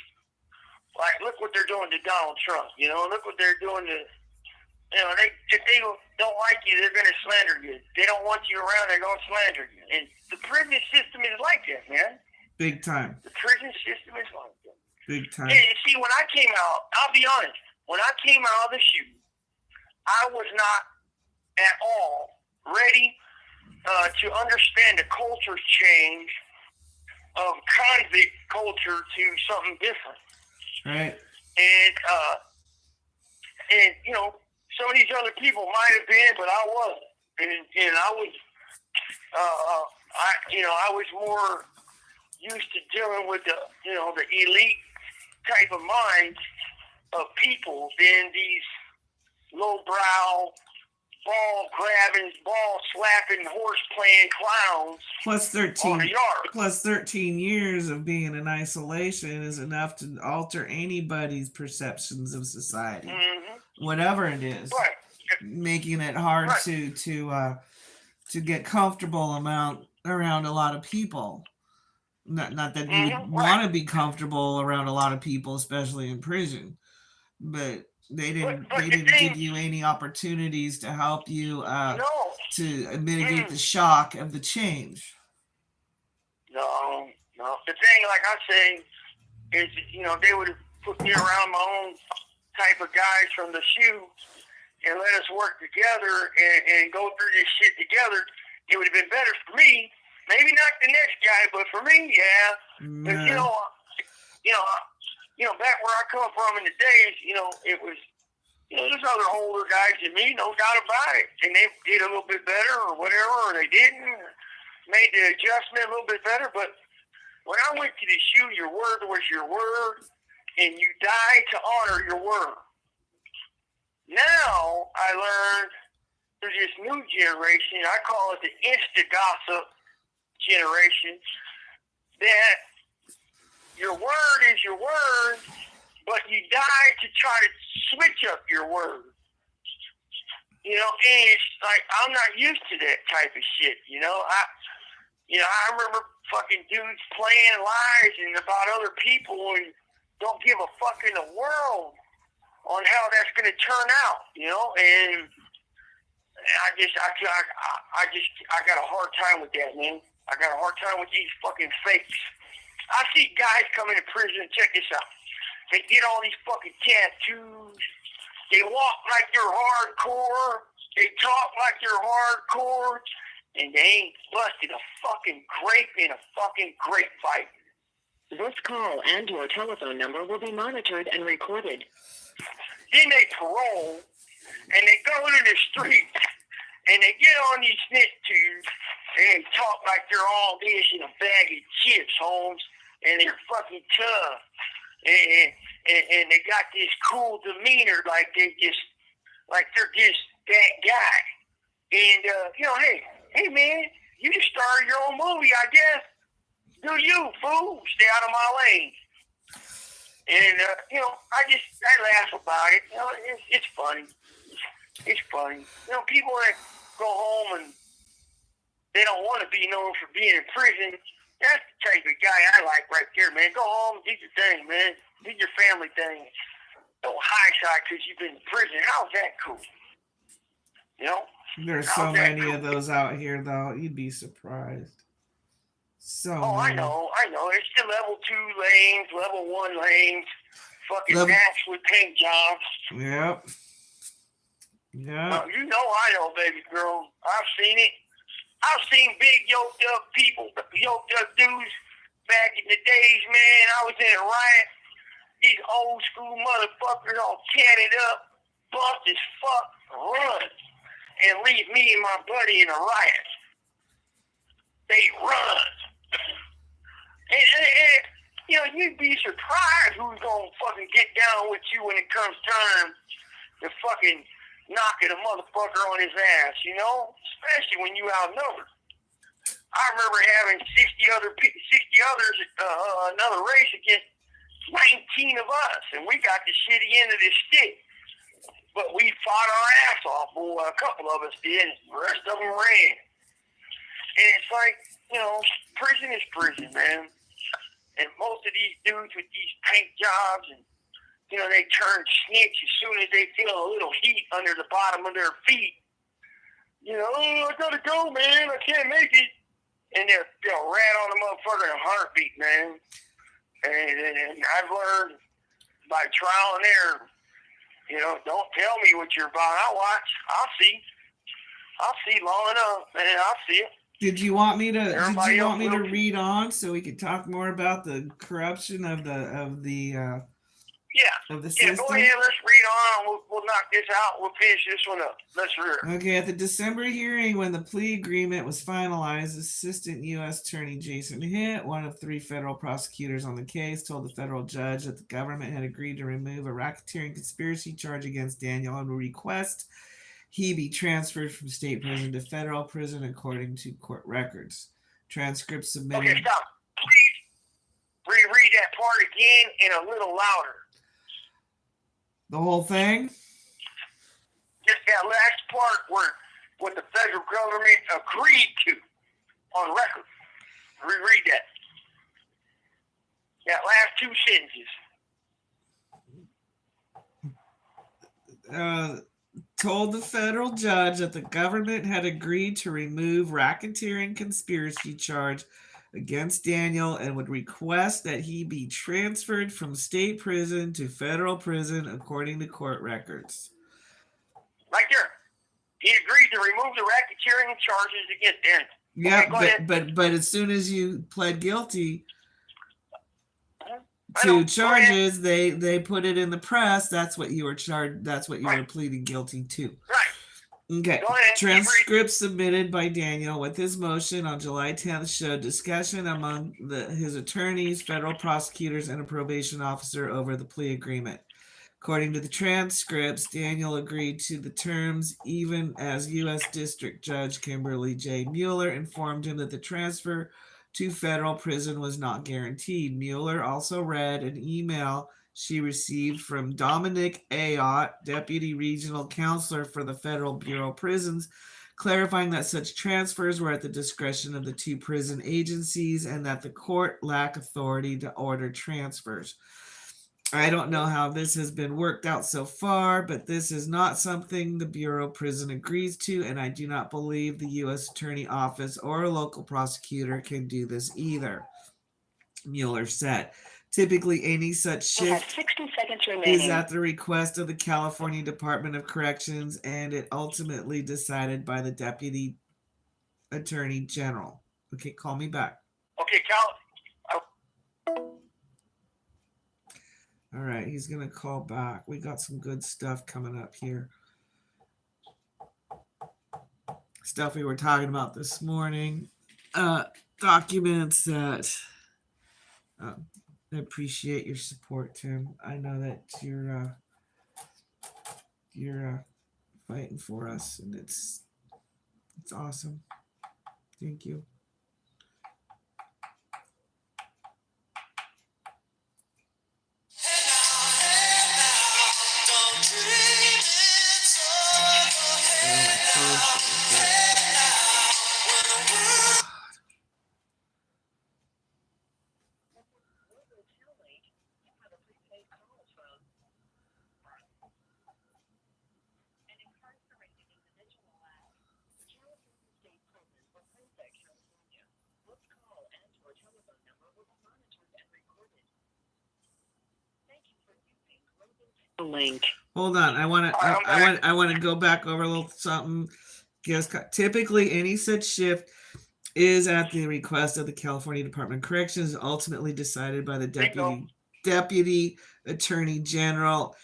Like, look what they're doing to Donald Trump. You know, look what they're doing to, you know, if they don't like you, they're going to slander you. If they don't want you around, they're going to slander you. And the prison system is like that, man. Big time. The prison system is like that. Big time. And see, when I came out, I'll be honest, when I came out of the shoe, I was not at all ready to understand the culture change of convict culture to something different. Right. And you know, some of these other people might have been, but I wasn't. And I was, I was more used to dealing with the, you know, the elite type of minds of people than these lowbrow, ball grabbing, ball slapping, horse playing clowns. Plus on the yard. 13 years of being in isolation is enough to alter anybody's perceptions of society, whatever it is. Right. Making it hard Right. to get comfortable around a lot of people. Not that you would want to be comfortable around a lot of people, especially in prison, but they didn't give you any opportunities to help you to mitigate the shock of the change. No. The thing, like I say, is, you know, they would have put me around my own type of guys from the shoe and let us work together and go through this shit together. It would have been better for me. Maybe not the next guy, but for me, yeah. Because, you know, back where I come from in the days, it was, there's other older guys than me, no doubt about it. And they did a little bit better or whatever, or they didn't, or made the adjustment a little bit better. But when I went to the shoe, your word was your word, and you died to honor your word. Now I learned through this new generation, I call it the insta-gossip generation, that your word is your word, but you die to try to switch up your word. And it's like, I'm not used to that type of shit, I remember fucking dudes playing lies and about other people and don't give a fuck in the world on how that's going to turn out, and I got a hard time with that, man. I got a hard time with these fucking fakes. I see guys come into prison, check this out. They get all these fucking tattoos. They walk like they're hardcore. They talk like they're hardcore. And they ain't busted a fucking grape in a fucking grape fight. This call and your telephone number will be monitored and recorded. Then they parole, and they go to the street, and they get on these snitch tubes, and they talk like they're all this in a bag of chips, Holmes, and they're fucking tough. And they got this cool demeanor, like they're just that guy. And hey man, you just started your own movie, I guess. Do you, fool? Stay out of my lane. And I laugh about it. It's funny. It's funny. People that go home and they don't want to be known for being in prison. That's the type of guy I like right there, man. Go home, do your thing, man. Do your family thing. Don't high side because you've been in prison. How's that cool? There's so many of those out here, though. You'd be surprised. I know. It's the level 2 lanes, level 1 lanes, fucking match with paint jobs. Yep. Yeah. I know, baby girl. I've seen it. I've seen big yoked up people, yoked up dudes back in the days, man. I was in a riot. These old school motherfuckers all tatted up, buffed as fuck, run, and leave me and my buddy in a riot. They run. And you'd be surprised who's gonna fucking get down with you when it comes time to fucking knocking a motherfucker on his ass, especially when you outnumbered. I remember having 60 others, another race against 19 of us, and we got the shitty end of this stick. But we fought our ass off, boy. A couple of us did. The rest of them ran. And it's like, prison is prison, man. And most of these dudes with these paint jobs and they turn snitch as soon as they feel a little heat under the bottom of their feet. I gotta go, man. I can't make it. And they'll rat on the motherfucker in a heartbeat, man. And I've learned by trial and error, don't tell me what you're about. I'll watch. I'll see long enough, man. I'll see it. Did you want me to read on so we could talk more about the corruption of the system? Yeah, go ahead, let's read on. We'll knock this out. We'll finish this one up. Let's read. Okay, at the December hearing when the plea agreement was finalized, Assistant U.S. Attorney Jason Hitt, one of 3 federal prosecutors on the case, told the federal judge that the government had agreed to remove a racketeering conspiracy charge against Daniel and would request he be transferred from state prison to federal prison according to court records. Transcripts submitted. Okay, stop. Please reread that part again and a little louder. The whole thing? Just that last part where what the federal government agreed to on record. Reread that. That last 2 sentences. Told the federal judge that the government had agreed to remove racketeering conspiracy charge against Daniel and would request that he be transferred from state prison to federal prison according to court records. Right there. He agreed to remove the racketeering charges against Daniel. Yeah, okay, but as soon as you pled guilty, I know. Two charges. They put it in the press. That's what you were charged. That's what you were pleading guilty to. Right. Okay. Go ahead. Transcript submitted by Daniel with his motion on July 10th showed discussion among his attorneys, federal prosecutors, and a probation officer over the plea agreement. According to the transcripts, Daniel agreed to the terms even as U.S. District Judge Kimberly J. Mueller informed him that the transfer to federal prison was not guaranteed. Mueller also read an email she received from Dominic Ayotte, Deputy Regional Counselor for the Federal Bureau of Prisons, clarifying that such transfers were at the discretion of the two prison agencies and that the court lacked authority to order transfers. I don't know how this has been worked out so far, but this is not something the Bureau of Prison agrees to, and I do not believe the U.S. Attorney Office or a local prosecutor can do this either, Mueller said. Typically, any such You have shift 60 seconds is remaining. at the request of the California Department of Corrections, and it ultimately decided by the Deputy Attorney General. Okay, call me back. Okay, Cal. All right, he's going to call back. We got some good stuff coming up here. Stuff we were talking about this morning. Documents that I appreciate your support, Tim. I know that you're fighting for us, and it's awesome. Thank you. Link. Hold on. I want to go back over a little something. Typically, any such shift is at the request of the California Department of Corrections, ultimately decided by the Deputy Attorney General.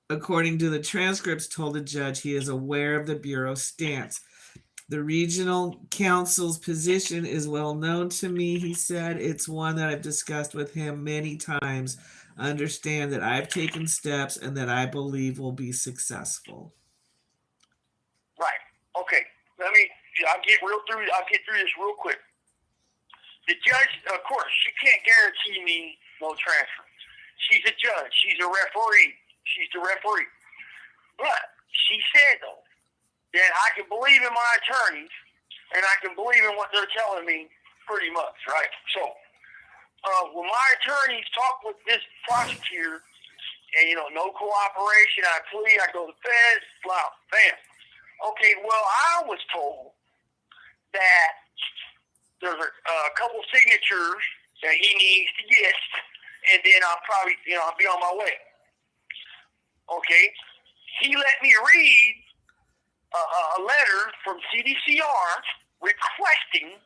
According to the transcripts, told the judge he is aware of the Bureau's stance. The regional counsel's position is well known to me, he said. It's one that I've discussed with him many times. Understand that I've taken steps and that I believe will be successful. Right. Okay. I'll get through this real quick. The judge, of course, she can't guarantee me no transfer. She's a judge. She's a referee. She's the referee. But she said, though, that I can believe in my attorneys and I can believe in what they're telling me pretty much, right? So, when my attorneys talk with this prosecutor and, no cooperation, I plea, I go to feds, blah, bam. Okay, well, I was told that there's a couple signatures that he needs to get, and then I'll probably, I'll be on my way. Okay, he let me read a letter from Cdcr requesting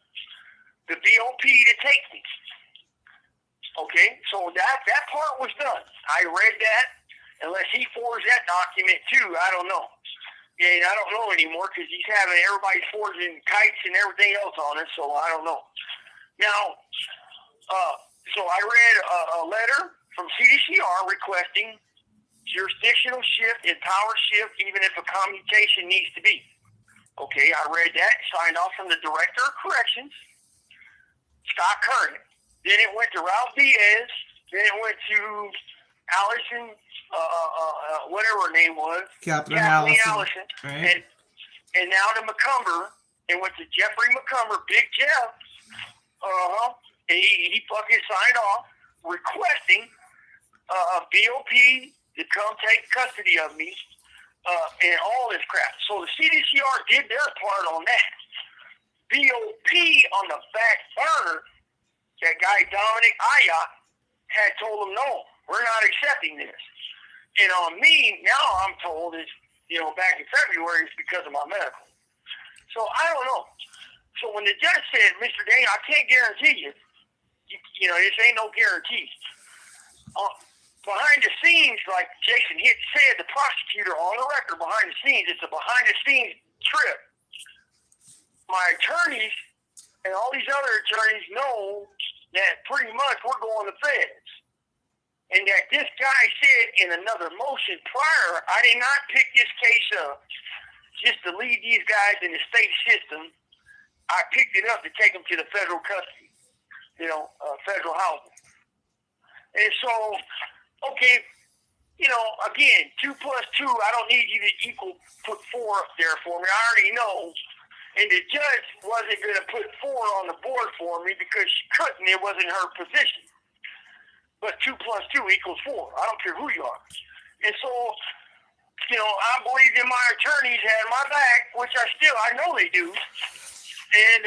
the BOP to take me. Okay, so that part was done. I read that. Unless he forged that document too, I don't know. Yeah, I don't know anymore because he's having everybody forging kites and everything else on it, so I don't know. Now, so I read a letter from CDCR requesting jurisdictional shift and power shift, even if a commutation needs to be. Okay, I read that, signed off from the Director of Corrections, Scott Curran. Then it went to Ralph Diaz. Then it went to Allison, whatever her name was. Kathleen Allison. Right. And now to McCumber. It went to Jeffrey McCumber, Big Jeff. And he fucking signed off requesting a BOP to come take custody of me and all this crap. So the CDCR did their part on that. BOP on the back burner, that guy Dominic Ayotte had told him, no, we're not accepting this. And on me, now I'm told is, back in February, it's because of my medical. So I don't know. So when the judge said, Mr. Dane, I can't guarantee you, this ain't no guarantee. behind the scenes, like Jason Hitt said, the prosecutor on the record behind the scenes, it's a behind the scenes trip. My attorneys and all these other attorneys know that pretty much we're going to feds. And that this guy said in another motion prior, I did not pick this case up just to leave these guys in the state system. I picked it up to take them to the federal custody, federal housing. And so, okay, again, 2 plus 2, I don't need you to put 4 up there for me. I already know. And the judge wasn't going to put 4 on the board for me because she couldn't. It wasn't her position. But 2 plus 2 equals 4. I don't care who you are. And so, I believe in my attorneys had my back, which I know they do. And,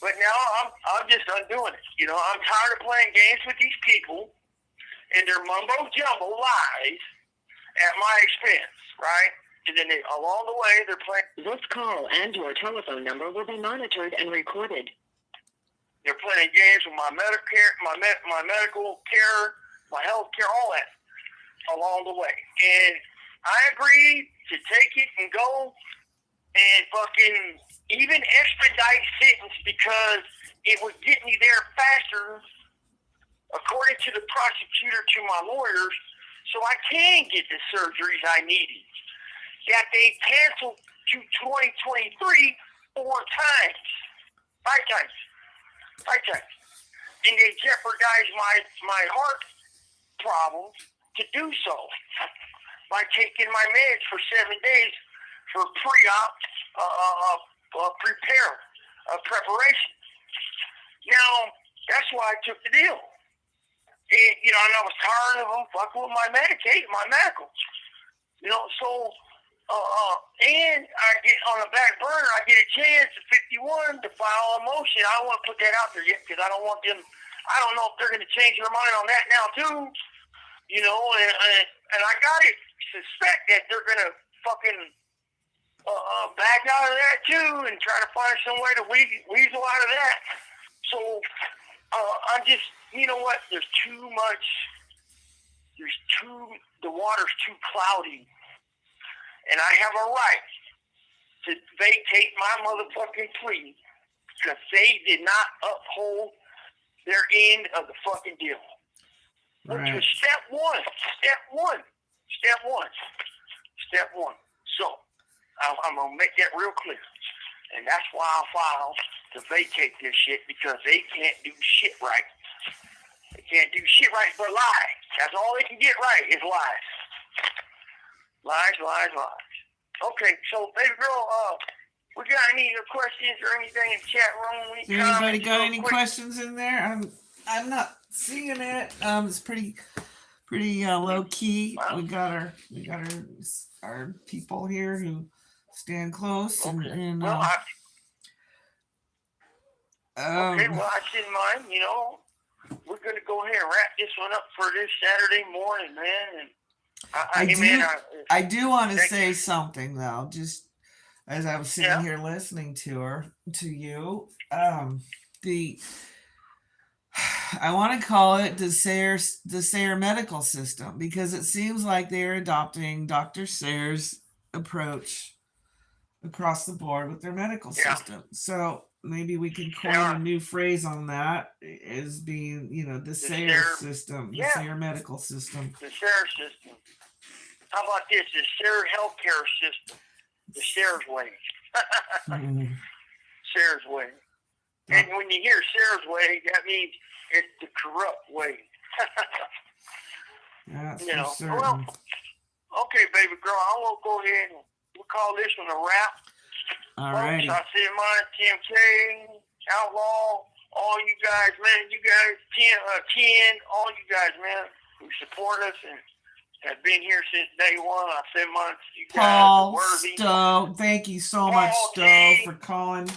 but now I'm just undoing it. I'm tired of playing games with these people and their mumbo-jumbo lies at my expense, right? And then along the way, they're playing. This call and your telephone number will be monitored and recorded. They're playing games with my Medicare, my medical care, my health care, all that along the way. And I agreed to take it and go and fucking even expedite sentence because it would get me there faster, according to the prosecutor, to my lawyers, so I can get the surgeries I needed. That they canceled to 2023 4 times. 5 times. 5 times. And they jeopardized my heart problems to do so by taking my meds for 7 days for pre-op preparation. Now, that's why I took the deal. And, and I was tired of them fucking with my medical. So, and I get on the back burner, I get a chance at 51 to file a motion. I don't want to put that out there yet because I don't want them, I don't know if they're going to change their mind on that now too, and I got to suspect that they're going to fucking back out of that too and try to find some way to weasel out of that. So I'm just, there's too much, the water's too cloudy. And I have a right to vacate my motherfucking plea because they did not uphold their end of the fucking deal. Right. Which was step one. So, I'm going to make that real clear. And that's why I filed to vacate this shit because they can't do shit right. They can't do shit right but lie. That's all they can get right is lies. Lies. Okay, so baby girl, we got any other questions or anything in the chat room? Anybody got any questions in there? I'm not seeing it. It's pretty low key. Wow. We got our people here who stand close okay. and well, I didn't mind. We're gonna go ahead and wrap this one up for this Saturday morning, man. And I do want to say something though, just as I was sitting here listening to you. I want to call it the Sayre medical system because it seems like they're adopting Dr. Sayre's approach across the board with their medical system. So maybe we can coin a new phrase on that as being, the Sayre system, the Sayre medical system. The Sayre system. How about this? The Sayre healthcare system. The Sayre's way. Sayre's way. And when you hear Sayre's way, that means it's the corrupt way. That's Well, okay, baby girl, I will go ahead and we'll call this one a wrap. All right. I see mine, TMK, Outlaw, all you guys, man, you guys, 10, all you guys, man, who support us and have been here since day one. I said mine to you guys. Paul, Stowe, thank you so much, Stowe, for calling.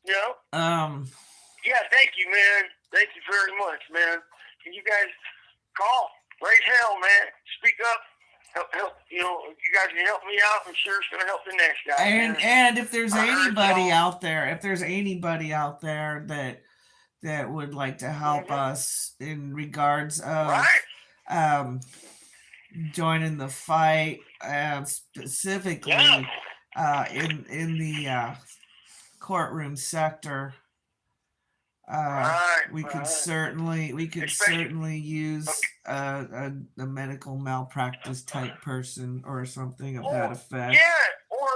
Yeah, thank you, man. Thank you very much, man. Can you guys call? Raise hell, man. Speak up. Help. You guys can help me out. I'm sure it's going to help the next guy. And if there's anybody out there, that that would like to help us in regards of Right. joining the fight, specifically Yeah. in the courtroom sector. Right. We could right. certainly Especially- use a medical malpractice type person or something of that effect. Yeah, or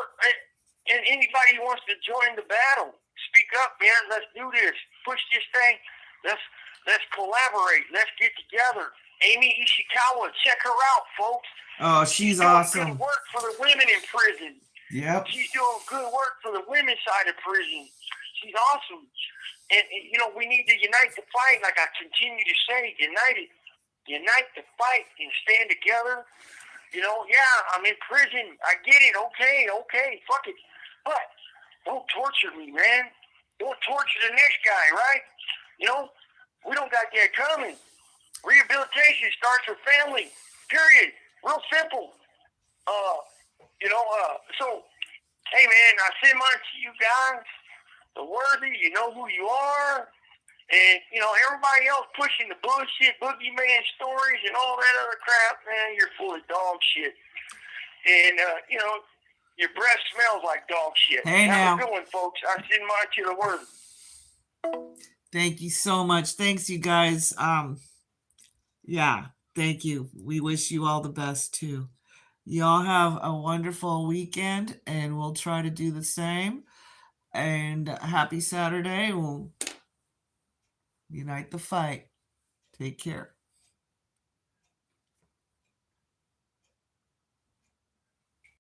and anybody who wants to join the battle, speak up, man. Let's do this. Push this thing. Let's collaborate. Let's get together. Amy Ishikawa, check her out, folks. Oh, she's doing awesome. Good work for the women in prison. Yep. She's doing good work for the women's side of prison. She's awesome. And you know, we need to unite the fight, like I continue to say, unite the fight and stand together. You know, yeah, I'm in prison. I get it. Okay, fuck it. But don't torture me, man. Don't torture the next guy, right? You know, we don't got that coming. Rehabilitation starts with family, period. Real simple. So, hey, man, I send mine to you guys. The worthy, you know who you are. And, you know, everybody else pushing the bullshit, boogeyman stories and all that other crap, man, you're full of dog shit. And, you know, your breath smells like dog shit. Hey, Have now. a good one, folks. I send mine to the worthy. Thank you so much. Thanks, you guys. Yeah, thank you. We wish you all the best too. Y'all have a wonderful weekend, and we'll try to do the same. And happy Saturday. We'll unite the fight. Take care.